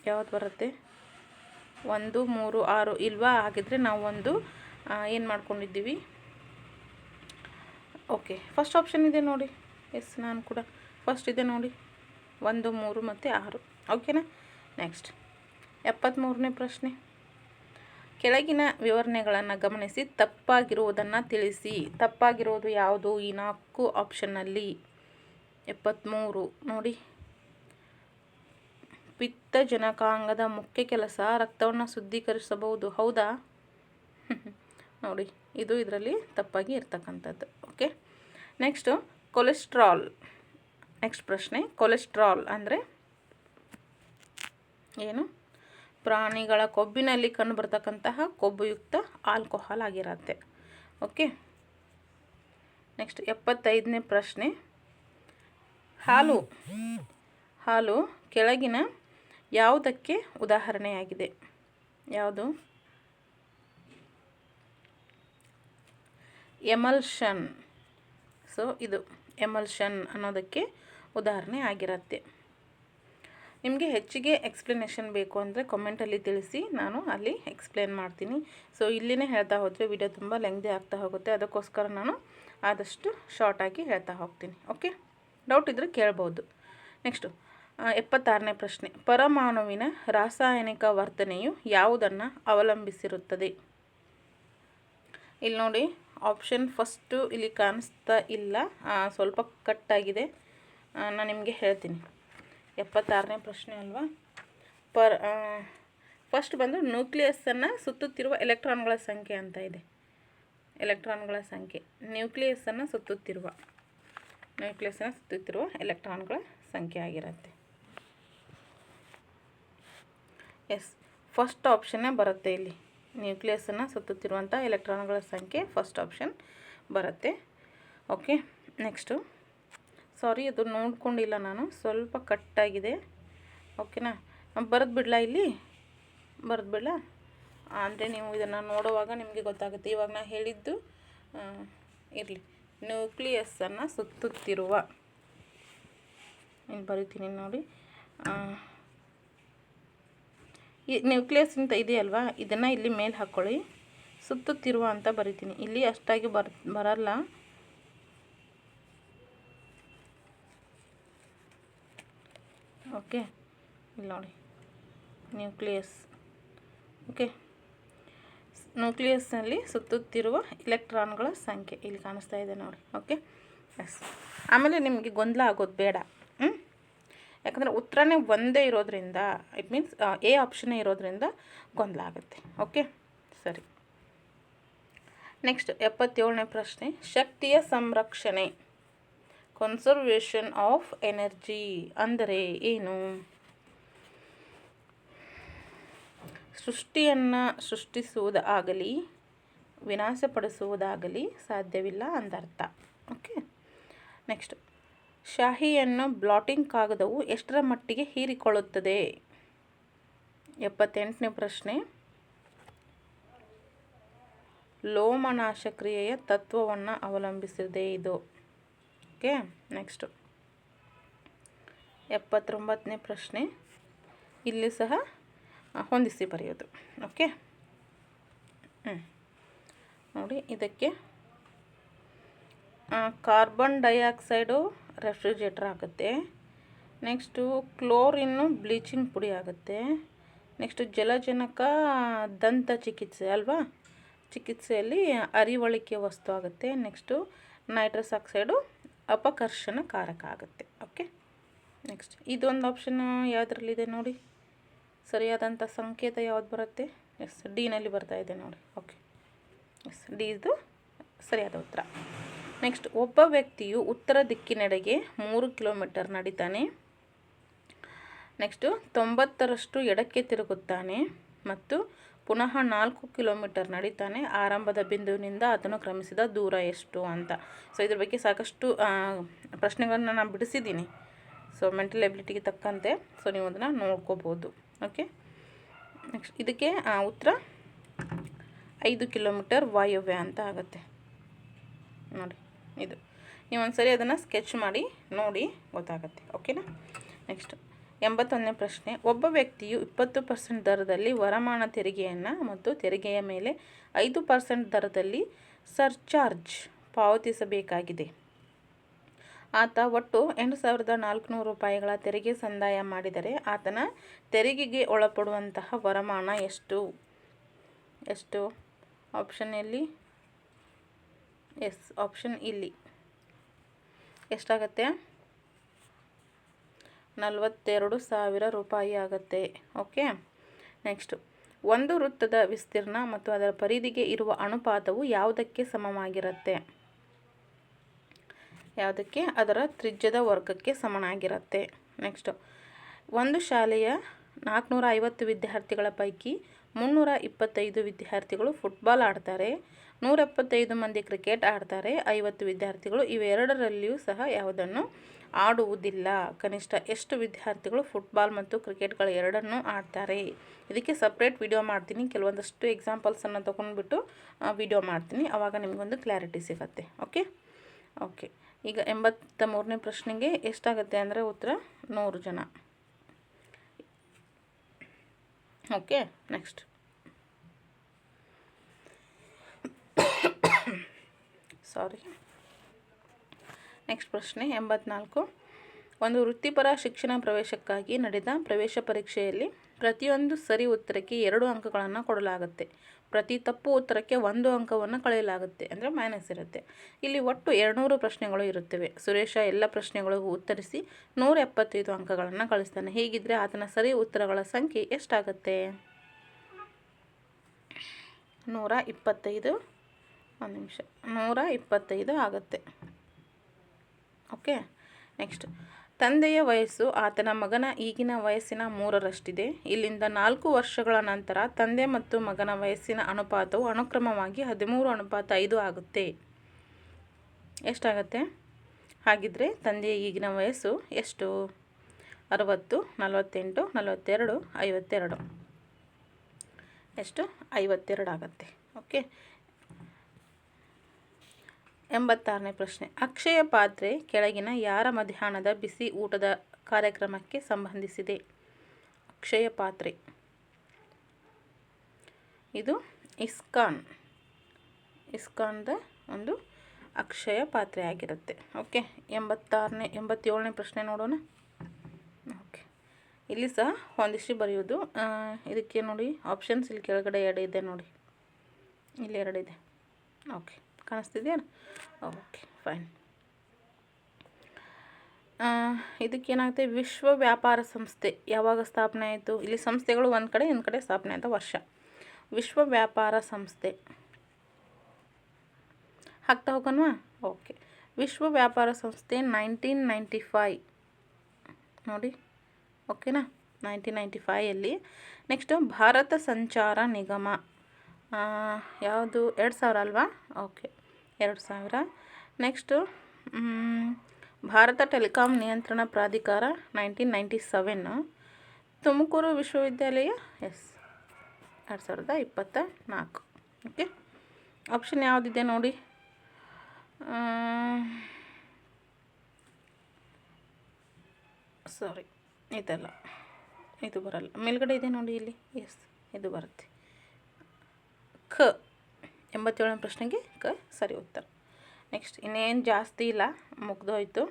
ಯಾವ್ದು ಬರುತ್ತೆ? 1, 3, 6 ಇಲ್ವಾ? ಹಾಗಿದ್ರೆ ನಾವು ಒಂದು ಏನು ಮಾಡ್ಕೊಂಡಿದ್ದೀವಿ? ಓಕೆ, ಫಸ್ಟ್ ಆಪ್ಷನ್ ಇದೆ ನೋಡಿ. ಎಸ್, ನಾನು ಕೂಡ ಫಸ್ಟ್ ಇದೆ ನೋಡಿ, 1, 3 ಮತ್ತು 6. ಓಕೆನಾ? ನೆಕ್ಸ್ಟ್ 73ನೇ ಪ್ರಶ್ನೆ, ಕೆಳಗಿನ ವಿವರಣೆಗಳನ್ನು ಗಮನಿಸಿ ತಪ್ಪಾಗಿರುವುದನ್ನು ತಿಳಿಸಿ. ತಪ್ಪಾಗಿರೋದು ಯಾವುದು ಈ 4 ಆಪ್ಷನ್ನಲ್ಲಿ? 73 ನೋಡಿ, ಪಿತ್ತಜನಕಾಂಗದ ಮುಖ್ಯ ಕೆಲಸ ರಕ್ತವನ್ನು ಶುದ್ಧೀಕರಿಸಬಹುದು, ಹೌದಾ? ನೋಡಿ, ಇದು ಇದರಲ್ಲಿ ತಪ್ಪಾಗಿ ಇರ್ತಕ್ಕಂಥದ್ದು. Okay, next cholesterol. ನೆಕ್ಸ್ಟ್ ಪ್ರಶ್ನೆ, ಕೊಲೆಸ್ಟ್ರಾಲ್ ಅಂದರೆ ಏನು? ಪ್ರಾಣಿಗಳ ಕೊಬ್ಬಿನಲ್ಲಿ ಕಂಡುಬರ್ತಕ್ಕಂತಹ ಕೊಬ್ಬುಯುಕ್ತ ಆಲ್ಕೋಹಾಲ್ ಆಗಿರುತ್ತೆ. ಓಕೆ, ನೆಕ್ಸ್ಟ್ 75ನೇ ಪ್ರಶ್ನೆ, ಹಾಲು ಕೆಳಗಿನ ಯಾವುದಕ್ಕೆ ಉದಾಹರಣೆಯಾಗಿದೆ? ಯಾವುದು? ಎಮಲ್ಷನ್. ಸೊ ಇದು ಎಮಲ್ಷನ್ ಅನ್ನೋದಕ್ಕೆ ಉದಾಹರಣೆ ಆಗಿರುತ್ತೆ. ನಿಮಗೆ ಹೆಚ್ಚಿಗೆ ಎಕ್ಸ್ಪ್ಲನೇಷನ್ ಬೇಕು ಅಂದರೆ ಕಮೆಂಟಲ್ಲಿ ತಿಳಿಸಿ, ನಾನು ಅಲ್ಲಿ ಎಕ್ಸ್ಪ್ಲೇನ್ ಮಾಡ್ತೀನಿ. ಸೊ ಇಲ್ಲಿನೇ ಹೇಳ್ತಾ ಹೋದರೆ ವಿಡಿಯೋ ತುಂಬ ಲೆಂಗ್ದಿ ಆಗ್ತಾ ಹೋಗುತ್ತೆ, ಅದಕ್ಕೋಸ್ಕರ ನಾನು ಆದಷ್ಟು ಶಾರ್ಟಾಗಿ ಹೇಳ್ತಾ ಹೋಗ್ತೀನಿ. ಓಕೆ, ಡೌಟ್ ಇದ್ದರೆ ಕೇಳ್ಬೋದು. ನೆಕ್ಸ್ಟು 76ನೇ ಪ್ರಶ್ನೆ, ಪರಮಾಣುವಿನ ರಾಸಾಯನಿಕ ವರ್ತನೆಯು ಯಾವುದನ್ನು ಅವಲಂಬಿಸಿರುತ್ತದೆ? ಇಲ್ಲಿ ನೋಡಿ, ಆಪ್ಷನ್ ಫಸ್ಟು ಇಲ್ಲಿ ಕಾಣಿಸ್ತಾ ಇಲ್ಲ, ಸ್ವಲ್ಪ ಕಟ್ಟಾಗಿದೆ, ನಾನು ನಿಮಗೆ ಹೇಳ್ತೀನಿ. 76ನೇ ಪ್ರಶ್ನೆ ಅಲ್ವಾ? ಫಸ್ಟ್ ಬಂದು ನ್ಯೂಕ್ಲಿಯಸ್ಸನ್ನು ಸುತ್ತುತ್ತಿರುವ ಎಲೆಕ್ಟ್ರಾನ್ಗಳ ಸಂಖ್ಯೆ ಅಂತ ಇದೆ. ಎಲೆಕ್ಟ್ರಾನ್ಗಳ ಸಂಖ್ಯೆ, ನ್ಯೂಕ್ಲಿಯಸ್ಸನ್ನು ಸುತ್ತುತ್ತಿರುವ ಎಲೆಕ್ಟ್ರಾನ್ಗಳ ಸಂಖ್ಯೆ ಆಗಿರುತ್ತೆ. ಎಸ್, ಫಸ್ಟ್ ಆಪ್ಷನ್ನೇ ಬರುತ್ತೆ ಇಲ್ಲಿ. ನ್ಯೂಕ್ಲಿಯಸನ್ನು ಸುತ್ತುತ್ತಿರುವಂಥ ಎಲೆಕ್ಟ್ರಾನ್ಗಳ ಸಂಖ್ಯೆ ಫಸ್ಟ್ ಆಪ್ಷನ್ ಬರುತ್ತೆ. ಓಕೆ, ನೆಕ್ಸ್ಟು ಸಾರಿ ಅದು ನೋಡ್ಕೊಂಡಿಲ್ಲ ನಾನು, ಸ್ವಲ್ಪ ಕಟ್ಟಾಗಿದೆ. ಓಕೆನಾ, ಬರೆದು ಬಿಡಲಾ ಇಲ್ಲಿ, ಬರೆದು ಬಿಡಲಾ ಅಂದರೆ ನೀವು ಇದನ್ನು ನೋಡುವಾಗ ನಿಮಗೆ ಗೊತ್ತಾಗುತ್ತೆ. ಇವಾಗ ನಾನು ಹೇಳಿದ್ದು ಇರಲಿ, ನ್ಯೂಕ್ಲಿಯಸ್ಸನ್ನು ಸುತ್ತುತ್ತಿರುವ, ಇಲ್ಲಿ ಬರಿತೀನಿ ನೋಡಿ, ಈ ನ್ಯೂಕ್ಲಿಯಸ್ ಅಂತ ಇದೆಯಲ್ವಾ, ಇದನ್ನು ಇಲ್ಲಿ ಮೇಲೆ ಹಾಕ್ಕೊಳ್ಳಿ. ಸುತ್ತುತ್ತಿರುವ ಅಂತ ಬರಿತೀನಿ. ಇಲ್ಲಿ ಅಷ್ಟಾಗಿ ಬರಲ್ಲ. ಓಕೆ, ಇಲ್ಲಿ ನೋಡಿ ನ್ಯೂಕ್ಲಿಯಸ್. ಓಕೆ, ನ್ಯೂಕ್ಲಿಯಸ್ನಲ್ಲಿ ಸುತ್ತುತ್ತಿರುವ ಇಲೆಕ್ಟ್ರಾನ್ಗಳ ಸಂಖ್ಯೆ ಇಲ್ಲಿ ಕಾಣಿಸ್ತಾ ಇದೆ ನೋಡಿ. Okay, yes. ಆಮೇಲೆ ನಿಮಗೆ ಗೊಂದಲ ಆಗೋದು ಬೇಡ, ಯಾಕಂದರೆ ಉತ್ತರನೇ ಒಂದೇ ಇರೋದ್ರಿಂದ, ಇಟ್ ಮೀನ್ಸ್ ಎ ಆಪ್ಷನ್ನೇ ಇರೋದ್ರಿಂದ ಗೊಂದಲ ಆಗುತ್ತೆ. ಓಕೆ, ಸರಿ. ನೆಕ್ಸ್ಟ್ 77ನೇ ಪ್ರಶ್ನೆ, ಶಕ್ತಿಯ ಸಂರಕ್ಷಣೆ, ಕನ್ಸರ್ವೇಷನ್ ಆಫ್ ಎನರ್ಜಿ ಅಂದರೆ ಏನು? ಸೃಷ್ಟಿಯನ್ನು ಸೃಷ್ಟಿಸುವುದಾಗಲಿ ವಿನಾಶಪಡಿಸುವುದಾಗಲಿ ಸಾಧ್ಯವಿಲ್ಲ ಅಂದರ್ಥ. ಓಕೆ, ನೆಕ್ಸ್ಟ್, ಶಾಹಿಯನ್ನು ಬ್ಲಾಟಿಂಗ್ ಕಾಗದವು ಎಷ್ಟರ ಮಟ್ಟಿಗೆ ಹೀರಿಕೊಳ್ಳುತ್ತದೆ? 78ನೇ ಪ್ರಶ್ನೆ, ಲೋಮನಾಶ ಕ್ರಿಯೆಯ ತತ್ವವನ್ನು ಅವಲಂಬಿಸಿದೆ ಇದು. ಓಕೆ, ನೆಕ್ಸ್ಟು 79ನೇ ಪ್ರಶ್ನೆ, ಇಲ್ಲಿ ಸಹ ಹೊಂದಿಸಿ ಬರೆಯೋದು. ಓಕೆ, ನೋಡಿ ಇದಕ್ಕೆ ಕಾರ್ಬನ್ ಡೈಆಕ್ಸೈಡು ರೆಫ್ರಿಜರೇಟರ್ ಆಗುತ್ತೆ. ನೆಕ್ಸ್ಟು ಕ್ಲೋರಿನ್ನು ಬ್ಲೀಚಿಂಗ್ ಪುಡಿ ಆಗುತ್ತೆ. ನೆಕ್ಸ್ಟು ಜಲಜನಕ ದಂತ ಚಿಕಿತ್ಸೆ ಅಲ್ವಾ, ಚಿಕಿತ್ಸೆಯಲ್ಲಿ ಅರಿವಳಿಕೆ ವಸ್ತು ಆಗುತ್ತೆ. ನೆಕ್ಸ್ಟು ನೈಟ್ರಸ್ ಆಕ್ಸೈಡು ಅಪಕರ್ಷಣಕಾರಕ ಆಗುತ್ತೆ. ಓಕೆ, ನೆಕ್ಸ್ಟ್ ಇದೊಂದು ಆಪ್ಷನ್ ಯಾವುದ್ರಲ್ಲಿದೆ ನೋಡಿ, ಸರಿಯಾದಂಥ ಸಂಕೇತ ಯಾವ್ದು ಬರುತ್ತೆ? ಎಸ್, ಡಿನಲ್ಲಿ ಬರ್ತಾ ಇದೆ ನೋಡಿ. ಓಕೆ, ಎಸ್, ಡಿ ಇದು ಸರಿಯಾದ ಉತ್ತರ. ನೆಕ್ಸ್ಟ್, ಒಬ್ಬ ವ್ಯಕ್ತಿಯು ಉತ್ತರ ದಿಕ್ಕಿನೆಡೆಗೆ 3 ಕಿಲೋಮೀಟರ್ ನಡೀತಾನೆ. ನೆಕ್ಸ್ಟು 90ರಷ್ಟು ಎಡಕ್ಕೆ ತಿರುಗುತ್ತಾನೆ ಮತ್ತು ಪುನಃ 4 ಕಿಲೋಮೀಟರ್ ನಡೀತಾನೆ. ಆರಂಭದ ಬಿಂದುವಿನಿಂದ ಅದನ್ನು ಕ್ರಮಿಸಿದ ದೂರ ಎಷ್ಟು ಅಂತ. ಸೊ ಇದ್ರ ಬಗ್ಗೆ ಸಾಕಷ್ಟು ಪ್ರಶ್ನೆಗಳನ್ನು ನಾನು ಬಿಡಿಸಿದ್ದೀನಿ. ಸೊ ಮೆಂಟಲ್ ಎಬಿಲಿಟಿಗೆ ತಕ್ಕಂತೆ ಸೊ ನೀವು ಅದನ್ನು ನೋಡ್ಕೋಬೋದು. ಓಕೆ, ನೆಕ್ಸ್ಟ್ ಇದಕ್ಕೆ ಉತ್ತರ 5 ಕಿಲೋಮೀಟರ್ ವಾಯುವ್ಯ ಅಂತ ಆಗುತ್ತೆ ನೋಡಿ. ಇದು ನೀವು ಒಂದ್ಸರಿ ಅದನ್ನು ಸ್ಕೆಚ್ ಮಾಡಿ ನೋಡಿ ಗೊತ್ತಾಗುತ್ತೆ. ಓಕೆನಾ, ನೆಕ್ಸ್ಟ್ 81ನೇ ಪ್ರಶ್ನೆ, ಒಬ್ಬ ವ್ಯಕ್ತಿಯು 20% ದರದಲ್ಲಿ ವರಮಾನ ತೆರಿಗೆಯನ್ನು ಮತ್ತು ತೆರಿಗೆಯ ಮೇಲೆ 5% ದರದಲ್ಲಿ ಸರ್ಚಾರ್ಜ್ ಪಾವತಿಸಬೇಕಾಗಿದೆ. ಆತ ಒಟ್ಟು 8,400 ರೂಪಾಯಿಗಳ ತೆರಿಗೆ ಸಂದಾಯ ಮಾಡಿದರೆ ಆತನ ತೆರಿಗೆಗೆ ಒಳಪಡುವಂತಹ ವರಮಾನ ಎಷ್ಟು? ಆಪ್ಷನ್ ಎಲ್ಲಿ? ಎಸ್, ಆಪ್ಷನ್ ಇಲ್ಲಿ. ಎಷ್ಟಾಗತ್ತೆ? 42,000 ರೂಪಾಯಿ ಆಗುತ್ತೆ. ಓಕೆ, ನೆಕ್ಸ್ಟ್, ಒಂದು ವೃತ್ತದ ವಿಸ್ತೀರ್ಣ ಮತ್ತು ಅದರ ಪರಿಧಿಗೆ ಇರುವ ಅನುಪಾತವು ಯಾವುದಕ್ಕೆ ಸಮವಾಗಿರುತ್ತೆ? ಯಾವುದಕ್ಕೆ? ಅದರ ತ್ರಿಜ್ಯದ ವರ್ಗಕ್ಕೆ ಸಮನಾಗಿರುತ್ತೆ. ನೆಕ್ಸ್ಟು, ಒಂದು ಶಾಲೆಯ 450 ವಿದ್ಯಾರ್ಥಿಗಳ ಪೈಕಿ 325 ವಿದ್ಯಾರ್ಥಿಗಳು ಫುಟ್ಬಾಲ್ ಆಡ್ತಾರೆ, 175 ಮಂದಿ ಕ್ರಿಕೆಟ್ ಆಡ್ತಾರೆ, 50 ವಿದ್ಯಾರ್ಥಿಗಳು ಇವೆರಡರಲ್ಲಿಯೂ ಸಹ ಯಾವುದನ್ನು ಆಡುವುದಿಲ್ಲ. ಕನಿಷ್ಠ ಎಷ್ಟು ವಿದ್ಯಾರ್ಥಿಗಳು ಫುಟ್ಬಾಲ್ ಮತ್ತು ಕ್ರಿಕೆಟ್ಗಳು ಎರಡನ್ನೂ ಆಡ್ತಾರೆ? ಇದಕ್ಕೆ ಸಪ್ರೇಟ್ ವಿಡಿಯೋ ಮಾಡ್ತೀನಿ. ಕೆಲವೊಂದಷ್ಟು ಎಕ್ಸಾಂಪಲ್ಸನ್ನು ತೊಗೊಂಡ್ಬಿಟ್ಟು ವಿಡಿಯೋ ಮಾಡ್ತೀನಿ, ಆವಾಗ ನಿಮಗೊಂದು ಕ್ಲಾರಿಟಿ ಸಿಗುತ್ತೆ. ಓಕೆ, ಈಗ 83ನೇ ಪ್ರಶ್ನೆಗೆ ಎಷ್ಟಾಗುತ್ತೆ ಅಂದರೆ ಉತ್ತರ 100 ಜನ. ಓಕೆ, ನೆಕ್ಸ್ಟ್ ನೆಕ್ಸ್ಟ್ ಪ್ರಶ್ನೆ 84. ಒಂದು ವೃತ್ತಿಪರ ಶಿಕ್ಷಣ ಪ್ರವೇಶಕ್ಕಾಗಿ ನಡೆದ ಪ್ರವೇಶ ಪರೀಕ್ಷೆಯಲ್ಲಿ ಪ್ರತಿಯೊಂದು ಸರಿ ಉತ್ತರಕ್ಕೆ 2 ಅಂಕಗಳನ್ನು ಕೊಡಲಾಗುತ್ತೆ. ಪ್ರತಿ ತಪ್ಪು ಉತ್ತರಕ್ಕೆ 1 ಅಂಕವನ್ನು ಕಳೆಯಲಾಗುತ್ತೆ, ಅಂದರೆ ಮೈನಸ್ ಇರುತ್ತೆ. ಇಲ್ಲಿ ಒಟ್ಟು 200 ಪ್ರಶ್ನೆಗಳು ಇರುತ್ತವೆ. ಸುರೇಶ ಎಲ್ಲ ಪ್ರಶ್ನೆಗಳಿಗೂ ಉತ್ತರಿಸಿ 175 ಅಂಕಗಳನ್ನು ಗಳಿಸ್ತಾನೆ. ಹೀಗಿದ್ದರೆ ಆತನ ಸರಿ ಉತ್ತರಗಳ ಸಂಖ್ಯೆ ಎಷ್ಟಾಗುತ್ತೆ? 125. ಒಂದು ನಿಮಿಷ, 125 ಆಗುತ್ತೆ. ಓಕೆ, ನೆಕ್ಸ್ಟ್ ತಂದೆಯ ವಯಸ್ಸು ಆತನ ಮಗನ ಈಗಿನ ವಯಸ್ಸಿನ 3ರಷ್ಟಿದೆ. ಇಲ್ಲಿಂದ 4 ವರ್ಷಗಳ ನಂತರ ತಂದೆ ಮತ್ತು ಮಗನ ವಯಸ್ಸಿನ ಅನುಪಾತವು ಅನುಕ್ರಮವಾಗಿ 13:5 ಆಗುತ್ತೆ. ಎಷ್ಟಾಗುತ್ತೆ? ಹಾಗಿದ್ರೆ ತಂದೆಯ ಈಗಿನ ವಯಸ್ಸು ಎಷ್ಟು? 60, 48, 42, 52. ಎಷ್ಟು? 52 ಆಗುತ್ತೆ. ಓಕೆ. 86ನೇ ಪ್ರಶ್ನೆ. ಅಕ್ಷಯ ಪಾತ್ರೆ ಕೆಳಗಿನ ಯಾರ ಮಧ್ಯಾಹ್ನದ ಬಿಸಿ ಊಟದ ಕಾರ್ಯಕ್ರಮಕ್ಕೆ ಸಂಬಂಧಿಸಿದೆ? ಅಕ್ಷಯ ಪಾತ್ರೆ ಇದು ಇಸ್ಕಾನ್ದ ಒಂದು ಅಕ್ಷಯ ಪಾತ್ರೆ ಆಗಿರುತ್ತೆ. ಓಕೆ. 87ನೇ ಪ್ರಶ್ನೆ ನೋಡೋಣ. ಓಕೆ, ಇಲ್ಲಿ ಸಹ ಹೊಂದಿಸಿ ಬರೆಯೋದು. ಇದಕ್ಕೆ ನೋಡಿ ಆಪ್ಷನ್ಸ್ ಇಲ್ಲಿ ಕೆಳಗಡೆ 2 ಇದೆ ನೋಡಿ, ಇಲ್ಲಿ 2 ಇದೆ. ಓಕೆ, ಕಾಣಿಸ್ತಿದೆಯಾ? Okay, fine. ಇದಕ್ಕೇನಾಗುತ್ತೆ? ವಿಶ್ವ ವ್ಯಾಪಾರ ಸಂಸ್ಥೆ ಯಾವಾಗ ಸ್ಥಾಪನೆ ಆಯಿತು? ಇಲ್ಲಿ ಸಂಸ್ಥೆಗಳು ಒಂದು ಕಡೆ, ಇನ್ನೊಂದು ಕಡೆ ಸ್ಥಾಪನೆ ಆದ ವರ್ಷ. ವಿಶ್ವ ವ್ಯಾಪಾರ ಸಂಸ್ಥೆ ಹಾಕ್ತಾ ಹೋಗೋಣವಾ? ಓಕೆ. ವಿಶ್ವ ವ್ಯಾಪಾರ ಸಂಸ್ಥೆ 1995 ನೋಡಿ. ಓಕೆನಾ? 1995 ನೆಕ್ಸ್ಟು ಭಾರತ ಸಂಚಾರ ನಿಗಮ ಯಾವುದು? 2000 ಅಲ್ವಾ? ಓಕೆ, 2000. ನೆಕ್ಸ್ಟು ಭಾರತ ಟೆಲಿಕಾಂ ನಿಯಂತ್ರಣ ಪ್ರಾಧಿಕಾರ 1997. ತುಮಕೂರು ವಿಶ್ವವಿದ್ಯಾಲಯ 2024. ಓಕೆ, ಆಪ್ಷನ್ ಯಾವುದಿದೆ ನೋಡಿ. ಸಾರಿ, ಇದಲ್ಲ, ಇದು ಬರಲ್ಲ. ಮೇಲ್ಗಡೆ ಇದೆ ನೋಡಿ ಇಲ್ಲಿ. ಇದು ಬರುತ್ತೆ. ಖ 87ನೇ ಪ್ರಶ್ನೆಗೆ ಕ ಸರಿ ಉತ್ತರ. ನೆಕ್ಸ್ಟ್ ಇನ್ನೇನು ಜಾಸ್ತಿ ಇಲ್ಲ, ಮುಗ್ದೋಯ್ತು.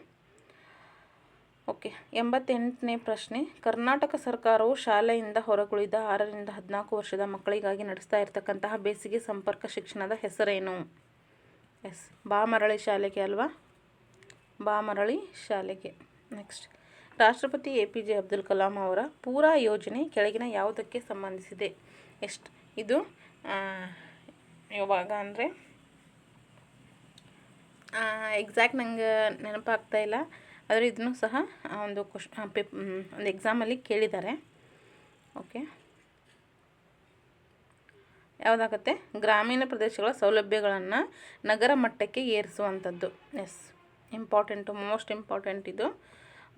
ಓಕೆ. 88ನೇ ಪ್ರಶ್ನೆ. ಕರ್ನಾಟಕ ಸರ್ಕಾರವು ಶಾಲೆಯಿಂದ ಹೊರಗುಳಿದ 6ರಿಂದ 14 ವರ್ಷದ ಮಕ್ಕಳಿಗಾಗಿ ನಡೆಸ್ತಾ ಇರತಕ್ಕಂತಹ ಬೇಸಿಗೆ ಸಂಪರ್ಕ ಶಿಕ್ಷಣದ ಹೆಸರೇನು? ಬಾಮರಳಿ ಶಾಲೆಗೆ ಅಲ್ವಾ? ಬಾಮರಳಿ ಶಾಲೆಗೆ. ನೆಕ್ಸ್ಟ್, ರಾಷ್ಟ್ರಪತಿ APJ ಅಬ್ದುಲ್ ಕಲಾಂ ಅವರ ಪೂರಾ ಯೋಜನೆ ಕೆಳಗಿನ ಯಾವುದಕ್ಕೆ ಸಂಬಂಧಿಸಿದೆ? ಇದು ಯಾವಾಗ ಅಂದರೆ ಎಕ್ಸಾಕ್ಟ್ ನಂಗೆ ನೆನಪಾಗ್ತಾ ಇಲ್ಲ, ಆದರೆ ಇದನ್ನು ಸಹ ಒಂದು ಒಂದು ಎಕ್ಸಾಮಲ್ಲಿ ಕೇಳಿದ್ದಾರೆ. ಓಕೆ, ಯಾವುದಾಗುತ್ತೆ? ಗ್ರಾಮೀಣ ಪ್ರದೇಶಗಳ ಸೌಲಭ್ಯಗಳನ್ನು ನಗರ ಮಟ್ಟಕ್ಕೆ ಏರಿಸುವಂಥದ್ದು. ಇಂಪಾರ್ಟೆಂಟು, ಮೋಸ್ಟ್ ಇಂಪಾರ್ಟೆಂಟ್ ಇದು.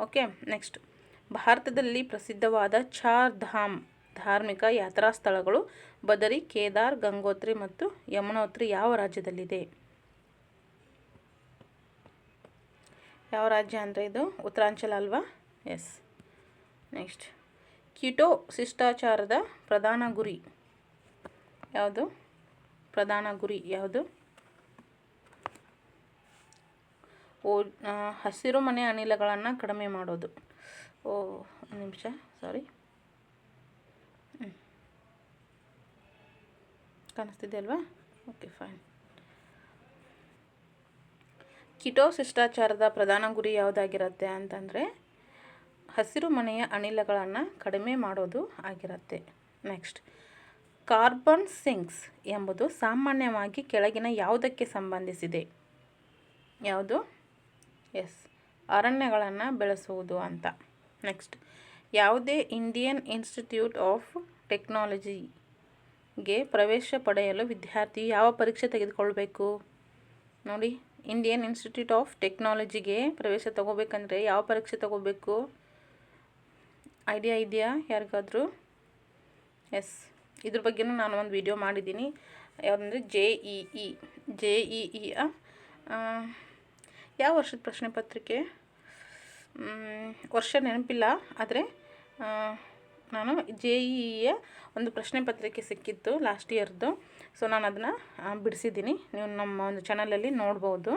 ಓಕೆ. ನೆಕ್ಸ್ಟ್, ಭಾರತದಲ್ಲಿ ಪ್ರಸಿದ್ಧವಾದ 4 ಧಾಮ್ ಧಾರ್ಮಿಕ ಯಾತ್ರಾ ಸ್ಥಳಗಳು ಬದರಿ, ಕೇದಾರ್, ಗಂಗೋತ್ರಿ ಮತ್ತು ಯಮುನೋತ್ರಿ ಯಾವ ರಾಜ್ಯದಲ್ಲಿದೆ? ಯಾವ ರಾಜ್ಯ ಅಂದರೆ ಇದು ಉತ್ತರಾಂಚಲ ಅಲ್ವಾ? ನೆಕ್ಸ್ಟ್, ಕ್ಯೋಟೋ ಶಿಷ್ಟಾಚಾರದ ಪ್ರಧಾನ ಗುರಿ ಯಾವುದು? ಹಸಿರು ಮನೆ ಅನಿಲಗಳನ್ನು ಕಡಿಮೆ ಮಾಡೋದು. ಒಂದು ನಿಮಿಷ, ಸಾರಿ. ಕಾಣಿಸ್ತಿದೆ ಅಲ್ವಾ? Okay, fine. ಕ್ಯೋಟೋ ಶಿಷ್ಟಾಚಾರದ ಪ್ರಧಾನ ಗುರಿ ಯಾವುದಾಗಿರುತ್ತೆ ಅಂತಂದರೆ ಹಸಿರು ಮನೆಯ ಅನಿಲಗಳನ್ನು ಕಡಿಮೆ ಮಾಡೋದು ಆಗಿರುತ್ತೆ. ನೆಕ್ಸ್ಟ್, ಕಾರ್ಬನ್ ಸಿಂಕ್ಸ್ ಎಂಬುದು ಸಾಮಾನ್ಯವಾಗಿ ಕೆಳಗಿನ ಯಾವುದಕ್ಕೆ ಸಂಬಂಧಿಸಿದೆ? ಯಾವುದು? ಅರಣ್ಯಗಳನ್ನು ಬೆಳೆಸುವುದು ಅಂತ. ನೆಕ್ಸ್ಟ್, ಯಾವುದೇ ಇಂಡಿಯನ್ ಇನ್ಸ್ಟಿಟ್ಯೂಟ್ ಆಫ್ ಟೆಕ್ನಾಲಜಿಗೆ ಪ್ರವೇಶ ಪಡೆಯಲು ವಿದ್ಯಾರ್ಥಿ ಯಾವ ಪರೀಕ್ಷೆ ತೆಗೆದುಕೊಳ್ಬೇಕು? ನೋಡಿ, ಇಂಡಿಯನ್ ಇನ್ಸ್ಟಿಟ್ಯೂಟ್ ಆಫ್ ಟೆಕ್ನಾಲಜಿಗೆ ಪ್ರವೇಶ ತಗೋಬೇಕಂದ್ರೆ ಯಾವ ಪರೀಕ್ಷೆ ತಗೋಬೇಕು? ಐಡಿಯಾ ಇದೆಯಾ ಯಾರಿಗಾದರೂ? ಇದ್ರ ಬಗ್ಗೆನೂ ನಾನು ಒಂದು ವಿಡಿಯೋ ಮಾಡಿದ್ದೀನಿ. ಯಾವುದಂದರೆ JEE ಯಾವ ವರ್ಷದ ಪ್ರಶ್ನೆ ಪತ್ರಿಕೆ? ವರ್ಷ ನೆನಪಿಲ್ಲ, ಆದರೆ ನಾನು JEEಯ ಒಂದು ಪ್ರಶ್ನೆ ಪತ್ರಿಕೆ ಸಿಕ್ಕಿತ್ತು ಲಾಸ್ಟ್ ಇಯರ್ದು. ಸೊ ನಾನು ಅದನ್ನು ಬಿಡಿಸಿದ್ದೀನಿ, ನೀವು ನಮ್ಮ ಒಂದು ಚಾನಲಲ್ಲಿ ನೋಡ್ಬೋದು.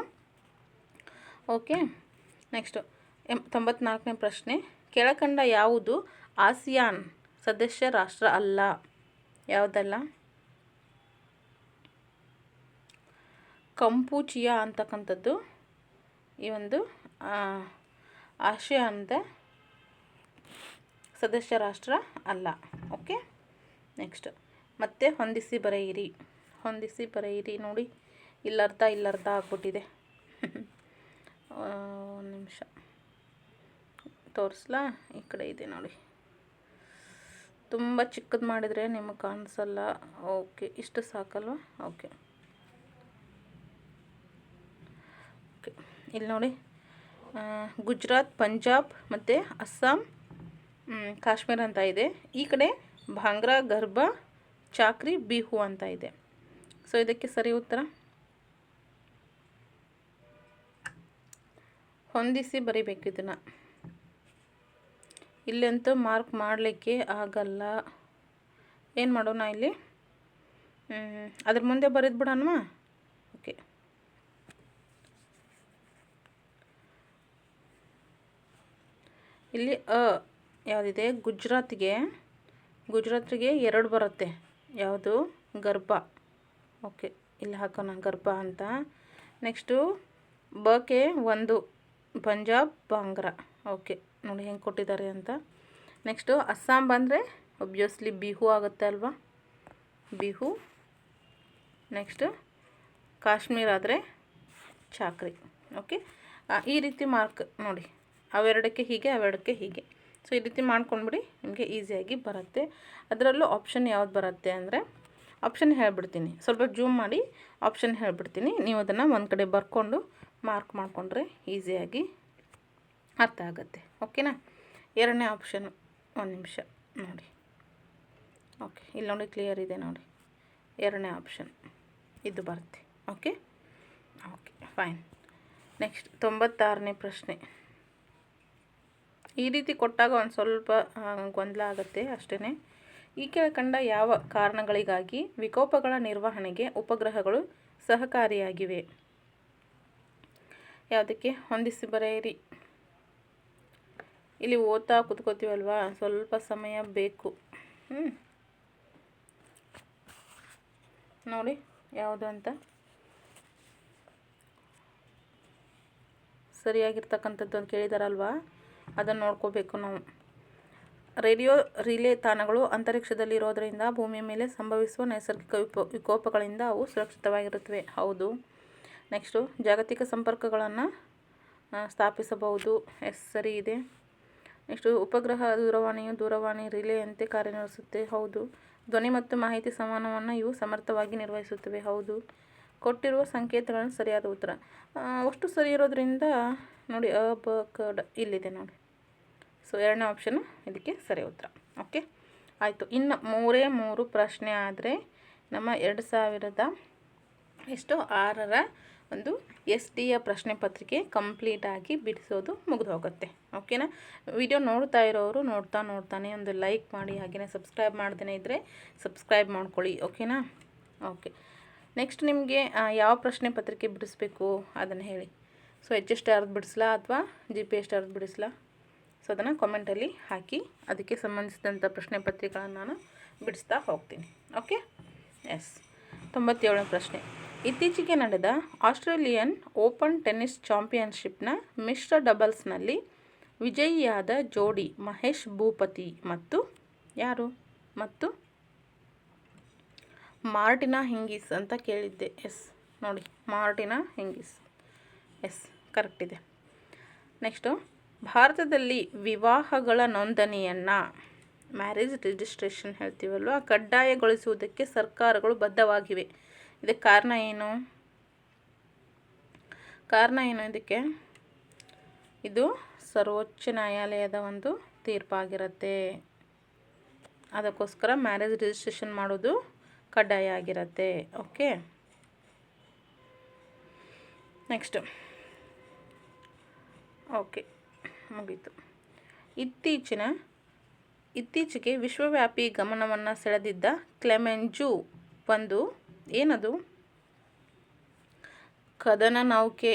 ಓಕೆ. ನೆಕ್ಸ್ಟು 94ನೇ ಪ್ರಶ್ನೆ. ಕೆಳಕಂಡ ಯಾವುದು ಆಸಿಯಾನ್ ಸದಸ್ಯ ರಾಷ್ಟ್ರ ಅಲ್ಲ? ಯಾವುದಲ್ಲ? ಕಂಪೂಚಿಯಾ ಅಂತಕ್ಕಂಥದ್ದು ಈ ಒಂದು ಆಸಿಯಾನ್ದ ಸದಸ್ಯ ರಾಷ್ಟ್ರ ಅಲ್ಲ. ಓಕೆ. ನೆಕ್ಸ್ಟ್, ಮತ್ತೆ ಹೊಂದಿಸಿ ಬರೆಯಿರಿ ನೋಡಿ. ಇಲ್ಲರ್ಧ ಆಗ್ಬಿಟ್ಟಿದೆ. ಒಂದು ನಿಮಿಷ. ತೋರಿಸ್ಲಾ? ಈ ಕಡೆ ಇದೆ ನೋಡಿ. ತುಂಬ ಚಿಕ್ಕದು ಮಾಡಿದರೆ ನಿಮಗೆ ಕಾಣಿಸಲ್ಲ. ಓಕೆ, ಇಷ್ಟು ಸಾಕಲ್ವ? ಓಕೆ ಓಕೆ, ಇಲ್ಲಿ ನೋಡಿ, ಗುಜರಾತ್, ಪಂಜಾಬ್ ಮತ್ತು ಅಸ್ಸಾಂ, ಕಾಶ್ಮೀರ ಅಂತ ಇದೆ. ಈ ಕಡೆ ಭಾಂಗ್ರಾ, ಗರ್ಭಾ, ಚಾಕ್ರಿ, ಬಿಹು ಅಂತ ಇದೆ. ಸೊ ಇದಕ್ಕೆ ಸರಿ ಉತ್ತರ ಹೊಂದಿಸಿ ಬರಿಬೇಕು. ಇದನ್ನು ಇಲ್ಲಂತೂ ಮಾರ್ಕ್ ಮಾಡಲಿಕ್ಕೆ ಆಗಲ್ಲ. ಏನು ಮಾಡೋಣ, ಇಲ್ಲಿ ಅದ್ರ ಮುಂದೆ ಬರೆದು ಬಿಡೋಣ. ಓಕೆ, ಇಲ್ಲಿ ಯಾವುದಿದೆ, ಗುಜರಾತ್ಗೆ 2 ಬರುತ್ತೆ. ಯಾವುದು? ಗರ್ಭಾ. ಓಕೆ, ಇಲ್ಲಿ ಹಾಕೋಣ ಗರ್ಭಾ ಅಂತ. ನೆಕ್ಸ್ಟು ಬಕ್ಕೆ 1, ಪಂಜಾಬ್, ಭಾಂಗ್ರಾ. ಓಕೆ, ನೋಡಿ ಹೆಂಗೆ ಕೊಟ್ಟಿದ್ದಾರೆ ಅಂತ. ನೆಕ್ಸ್ಟು ಅಸ್ಸಾಂ ಬಂದರೆ ಒಬ್ವಿಯಸ್ಲಿ ಬಿಹು ಆಗುತ್ತೆ ಅಲ್ವಾ, ಬಿಹು. ನೆಕ್ಸ್ಟು ಕಾಶ್ಮೀರ ಆದರೆ ಚಾಕ್ರಿ. ಓಕೆ, ಈ ರೀತಿ ಮಾರ್ಕ್ ನೋಡಿ, ಅವೆರಡಕ್ಕೆ ಹೀಗೆ, ಅವೆರಡಕ್ಕೆ ಹೀಗೆ. ಸೊ ಈ ರೀತಿ ಮಾಡ್ಕೊಂಡ್ಬಿಡಿ, ನಿಮಗೆ ಈಸಿಯಾಗಿ ಬರುತ್ತೆ. ಅದರಲ್ಲೂ ಆಪ್ಷನ್ ಯಾವ್ದು ಬರುತ್ತೆ ಅಂದರೆ, ಆಪ್ಷನ್ ಹೇಳ್ಬಿಡ್ತೀನಿ, ಸ್ವಲ್ಪ ಜೂಮ್ ಮಾಡಿ ಆಪ್ಷನ್ ಹೇಳ್ಬಿಡ್ತೀನಿ. ನೀವು ಅದನ್ನು ಒಂದು ಕಡೆ ಬರ್ಕೊಂಡು ಮಾರ್ಕ್ ಮಾಡಿಕೊಂಡ್ರೆ ಈಸಿಯಾಗಿ ಅರ್ಥ ಆಗುತ್ತೆ. ಓಕೆನಾ? 2ನೇ ಆಪ್ಷನ್ನು, ಒಂದು ನಿಮಿಷ ನೋಡಿ. ಓಕೆ, ಇಲ್ಲಿ ನೋಡಿ ಕ್ಲಿಯರ್ ಇದೆ ನೋಡಿ, 2ನೇ ಆಪ್ಷನ್ ಇದು ಬರುತ್ತೆ. Okay okay, fine. ನೆಕ್ಸ್ಟ್ 96ನೇ ಪ್ರಶ್ನೆ. ಈ ರೀತಿ ಕೊಟ್ಟಾಗ ಒಂದು ಸ್ವಲ್ಪ ಗೊಂದಲ ಆಗುತ್ತೆ ಅಷ್ಟೇ. ಈ ಕೆಳಕಂಡ ಯಾವ ಕಾರಣಗಳಿಗಾಗಿ ವಿಕೋಪಗಳ ನಿರ್ವಹಣೆಗೆ ಉಪಗ್ರಹಗಳು ಸಹಕಾರಿಯಾಗಿವೆ? ಯಾವುದಕ್ಕೆ? ಹೊಂದಿಸಿ ಬರೆಯಿರಿ. ಇಲ್ಲಿ ಓದ್ತಾ ಕೂತ್ಕೋತೀವಲ್ವಾ, ಸ್ವಲ್ಪ ಸಮಯ ಬೇಕು. ನೋಡಿ ಯಾವುದು ಅಂತ ಸರಿಯಾಗಿರ್ತಕ್ಕಂಥದ್ದು ಅಂತ ಕೇಳಿದಾರಲ್ವಾ, ಅದನ್ನು ನೋಡ್ಕೋಬೇಕು ನಾವು. ರೇಡಿಯೋ ರಿಲೇ ತಾಣಗಳು ಅಂತರಿಕ್ಷದಲ್ಲಿ ಇರೋದರಿಂದ ಭೂಮಿಯ ಮೇಲೆ ಸಂಭವಿಸುವ ನೈಸರ್ಗಿಕ ವಿಕೋಪಗಳಿಂದ ಅವು ಸುರಕ್ಷಿತವಾಗಿರುತ್ತವೆ. ಹೌದು. ನೆಕ್ಸ್ಟು ಜಾಗತಿಕ ಸಂಪರ್ಕಗಳನ್ನು ಸ್ಥಾಪಿಸಬಹುದು. ಸರಿ ಇದೆ. ನೆಕ್ಸ್ಟು ಉಪಗ್ರಹ ದೂರವಾಣಿ ರಿಲೇಯಂತೆ ಕಾರ್ಯನಿರ್ವಹಿಸುತ್ತೆ. ಹೌದು. ಧ್ವನಿ ಮತ್ತು ಮಾಹಿತಿ ಸಂವಹನವನ್ನು ಇವು ಸಮರ್ಥವಾಗಿ ನಿರ್ವಹಿಸುತ್ತವೆ. ಹೌದು. ಕೊಟ್ಟಿರುವ ಸಂಕೇತಗಳನ್ನು ಸರಿಯಾದ ಉತ್ತರ. ಅಷ್ಟು ಸರಿ ಇರೋದ್ರಿಂದ ನೋಡಿ, ಇಲ್ಲಿದೆ ನೋಡಿ. ಸೊ 2ನೇ ಆಪ್ಷನ್ ಇದಕ್ಕೆ ಸರಿ ಉತ್ತರ. ಓಕೆ, ಆಯಿತು. ಇನ್ನು 3 ಪ್ರಶ್ನೆ ಆದರೆ ನಮ್ಮ 2006ರ ಒಂದು SD ಪ್ರಶ್ನೆ ಪತ್ರಿಕೆ ಕಂಪ್ಲೀಟಾಗಿ ಬಿಡಿಸೋದು ಮುಗಿದು ಹೋಗುತ್ತೆ. ಓಕೆನಾ? ವಿಡಿಯೋ ನೋಡ್ತಾ ಇರೋರು ನೋಡ್ತಾನೆ ಒಂದು ಲೈಕ್ ಮಾಡಿ, ಹಾಗೆಯೇ ಸಬ್ಸ್ಕ್ರೈಬ್ ಮಾಡ್ದೇ ಇದ್ದರೆ ಸಬ್ಸ್ಕ್ರೈಬ್ ಮಾಡ್ಕೊಳ್ಳಿ. ಓಕೆನಾ? ಓಕೆ, ನೆಕ್ಸ್ಟ್ ನಿಮಗೆ ಯಾವ ಪ್ರಶ್ನೆ ಪತ್ರಿಕೆ ಬಿಡಿಸ್ಬೇಕು ಅದನ್ನು ಹೇಳಿ. ಸೊ HSTRದು ಬಿಡಿಸ್ಲಾ ಅಥವಾ GPS ಬಿಡಿಸ್ಲಾ? ಸೊ ಅದನ್ನು ಕಾಮೆಂಟಲ್ಲಿ ಹಾಕಿ, ಅದಕ್ಕೆ ಸಂಬಂಧಿಸಿದಂಥ ಪ್ರಶ್ನೆ ಪತ್ರಿಕೆಗಳನ್ನು ನಾನು ಬಿಡಿಸ್ತಾ ಹೋಗ್ತೀನಿ. Okay, S. 97ನೇ ಪ್ರಶ್ನೆ. ಇತ್ತೀಚೆಗೆ ನಡೆದ ಆಸ್ಟ್ರೇಲಿಯನ್ ಓಪನ್ ಟೆನ್ನಿಸ್ ಚಾಂಪಿಯನ್ಶಿಪ್ನ ಮಿಶ್ರ ಡಬಲ್ಸ್ನಲ್ಲಿ ವಿಜಯಿಯಾದ ಜೋಡಿ ಮಹೇಶ್ ಭೂಪತಿ ಮತ್ತು ಯಾರು? ಮತ್ತು ಮಾರ್ಟಿನಾ ಹಿಂಗಿಸ್ ಅಂತ ಕೇಳಿದ್ದೆ. ಎಸ್, ನೋಡಿ ಮಾರ್ಟಿನಾ ಹಿಂಗಿಸ್. ಎಸ್, ಕರೆಕ್ಟ್ ಇದೆ. ನೆಕ್ಸ್ಟು ಭಾರತದಲ್ಲಿ ವಿವಾಹಗಳ ನೋಂದಣಿಯನ್ನು, ಮ್ಯಾರೇಜ್ ರಿಜಿಸ್ಟ್ರೇಷನ್ ಹೇಳ್ತೀವಲ್ವ, ಕಡ್ಡಾಯಗೊಳಿಸುವುದಕ್ಕೆ ಸರ್ಕಾರಗಳು ಬದ್ಧವಾಗಿವೆ. ಇದಕ್ಕೆ ಕಾರಣ ಏನು? ಇದಕ್ಕೆ ಇದು ಸರ್ವೋಚ್ಚ ನ್ಯಾಯಾಲಯದ ಒಂದು ತೀರ್ಪಾಗಿರುತ್ತೆ. ಅದಕ್ಕೋಸ್ಕರ ಮ್ಯಾರೇಜ್ ರಿಜಿಸ್ಟ್ರೇಷನ್ ಮಾಡೋದು ಕಡ್ಡಾಯ ಆಗಿರುತ್ತೆ. Okay, next. ಓಕೆ, ಮುಗೀತು. ಇತ್ತೀಚೆಗೆ ವಿಶ್ವವ್ಯಾಪಿ ಗಮನವನ್ನು ಸೆಳೆದಿದ್ದ ಕ್ಲೆಮೆಂಜು ಒಂದು ಏನದು? ಕದನ ನೌಕೆ.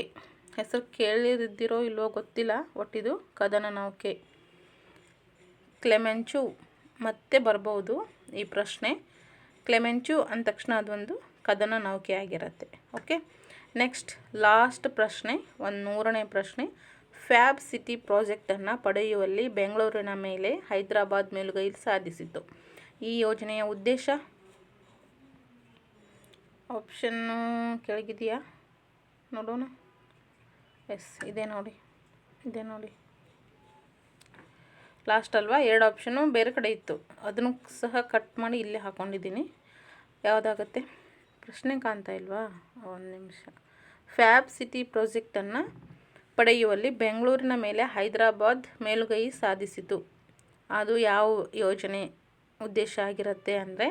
ಹೆಸರು ಕೇಳಿರಿದ್ದಿರೋ ಇಲ್ವೋ ಗೊತ್ತಿಲ್ಲ, ಒಟ್ಟಿದು ಕದನ ನೌಕೆ. ಕ್ಲೆಮೆಂಚು ಮತ್ತೆ ಬರ್ಬೋದು ಈ ಪ್ರಶ್ನೆ. ಕ್ಲೆಮೆಂಚು ಅಂದ ತಕ್ಷಣ ಅದೊಂದು ಕದನ ನೌಕೆ ಆಗಿರುತ್ತೆ. ಓಕೆ, ನೆಕ್ಸ್ಟ್ ಲಾಸ್ಟ್ ಪ್ರಶ್ನೆ, 100ನೇ ಪ್ರಶ್ನೆ. ಫ್ಯಾಬ್ ಸಿಟಿ ಪ್ರಾಜೆಕ್ಟನ್ನು ಪಡೆಯುವಲ್ಲಿ ಬೆಂಗಳೂರಿನ ಮೇಲೆ ಹೈದರಾಬಾದ್ ಮೇಲುಗೈ ಸಾಧಿಸಿತು. ಈ ಯೋಜನೆಯ ಉದ್ದೇಶ? ಆಪ್ಷನ್ನು ಕೆಳಗಿದೆಯಾ ನೋಡೋಣ. ಎಸ್, ಇದೆ ನೋಡಿ. ಲಾಸ್ಟ್ ಅಲ್ವಾ, 2 ಆಪ್ಷನು ಬೇರೆ ಕಡೆ ಇತ್ತು, ಅದನ್ನು ಸಹ ಕಟ್ ಮಾಡಿ ಇಲ್ಲೇ ಹಾಕ್ಕೊಂಡಿದ್ದೀನಿ. ಯಾವುದಾಗುತ್ತೆ ಪ್ರಶ್ನೆ ಕಾಣ್ತಾ ಇಲ್ವಾ? ಒಂದು ನಿಮಿಷ. ಫ್ಯಾಬ್ ಸಿಟಿ ಪ್ರಾಜೆಕ್ಟನ್ನು ಪಡೆಯುವಲ್ಲಿ ಬೆಂಗಳೂರಿನ ಮೇಲೆ ಹೈದರಾಬಾದ್ ಮೇಲುಗೈ ಸಾಧಿಸಿತು. ಅದು ಯಾವ ಯೋಜನೆ ಉದ್ದೇಶ ಆಗಿರುತ್ತೆ ಅಂದರೆ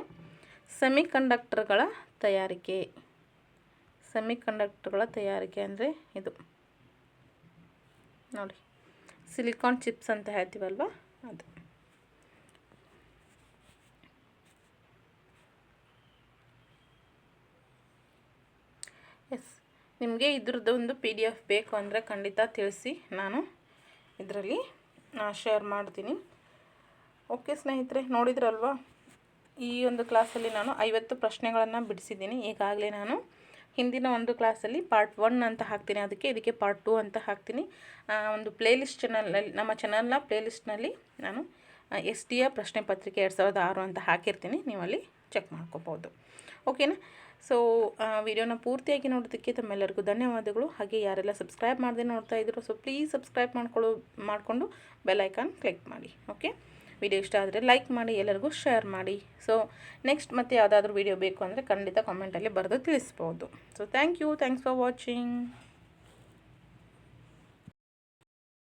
ಸೆಮಿಕಂಡಕ್ಟರ್ಗಳ ತಯಾರಿಕೆ. ಸೆಮಿಕಂಡಕ್ಟರ್ಗಳ ತಯಾರಿಕೆ ಅಂದರೆ ಇದು ನೋಡಿ, ಸಿಲಿಕಾನ್ ಚಿಪ್ಸ್ ಅಂತ ಹೇಳ್ತೀವಲ್ವ ಅದು. ಎಸ್, ನಿಮಗೆ ಇದ್ರದ್ದು ಒಂದು PDF ಬೇಕು ಅಂದರೆ ಖಂಡಿತ ತಿಳಿಸಿ, ನಾನು ಇದರಲ್ಲಿ ಶೇರ್ ಮಾಡ್ತೀನಿ. ಓಕೆ ಸ್ನೇಹಿತರೆ, ನೋಡಿದ್ರಲ್ವಾ, ಈ ಒಂದು ಕ್ಲಾಸಲ್ಲಿ ನಾನು 50 ಪ್ರಶ್ನೆಗಳನ್ನು ಬಿಡಿಸಿದ್ದೀನಿ. ಈಗಾಗಲೇ ನಾನು ಹಿಂದಿನ ಒಂದು ಕ್ಲಾಸಲ್ಲಿ ಪಾರ್ಟ್ 1 ಅಂತ ಹಾಕ್ತೀನಿ, ಇದಕ್ಕೆ ಪಾರ್ಟ್ 2 ಅಂತ ಹಾಕ್ತೀನಿ. ಒಂದು ಪ್ಲೇಲಿಸ್ಟ್ ಚಾನಲಲ್ಲಿ, ನಮ್ಮ ಚಾನಲ್ನ ಪ್ಲೇಲಿಸ್ಟ್ನಲ್ಲಿ ನಾನು SDಯ ಪ್ರಶ್ನೆ ಪತ್ರಿಕೆ 2006 ಅಂತ ಹಾಕಿರ್ತೀನಿ, ನೀವು ಅಲ್ಲಿ ಚೆಕ್ ಮಾಡ್ಕೋಬೋದು. ಓಕೆನಾ? ಸೊ ವಿಡಿಯೋನ ಪೂರ್ತಿಯಾಗಿ ನೋಡೋದಕ್ಕೆ ತಮ್ಮೆಲ್ಲರಿಗೂ ಧನ್ಯವಾದಗಳು. ಹಾಗೆ ಯಾರೆಲ್ಲ ಸಬ್ಸ್ಕ್ರೈಬ್ ಮಾಡದೆ ನೋಡ್ತಾ ಇದ್ರು, ಸೊ ಪ್ಲೀಸ್ ಸಬ್ಸ್ಕ್ರೈಬ್ ಮಾಡಿಕೊಂಡು ಬೆಲ್ ಐಕಾನ್ ಕ್ಲಿಕ್ ಮಾಡಿ. ಓಕೆ, ವಿಡಿಯೋ ಇಷ್ಟ ಆದರೆ ಲೈಕ್ ಮಾಡಿ, ಎಲ್ಲರಿಗೂ ಶೇರ್ ಮಾಡಿ. ಸೊ ನೆಕ್ಸ್ಟ್ ಮತ್ತೆ ಯಾವುದಾದ್ರೂ ವಿಡಿಯೋ ಬೇಕು ಅಂದರೆ ಖಂಡಿತ ಕಾಮೆಂಟಲ್ಲಿ ಬರೆದು ತಿಳಿಸ್ಬೋದು. So thanks for watching.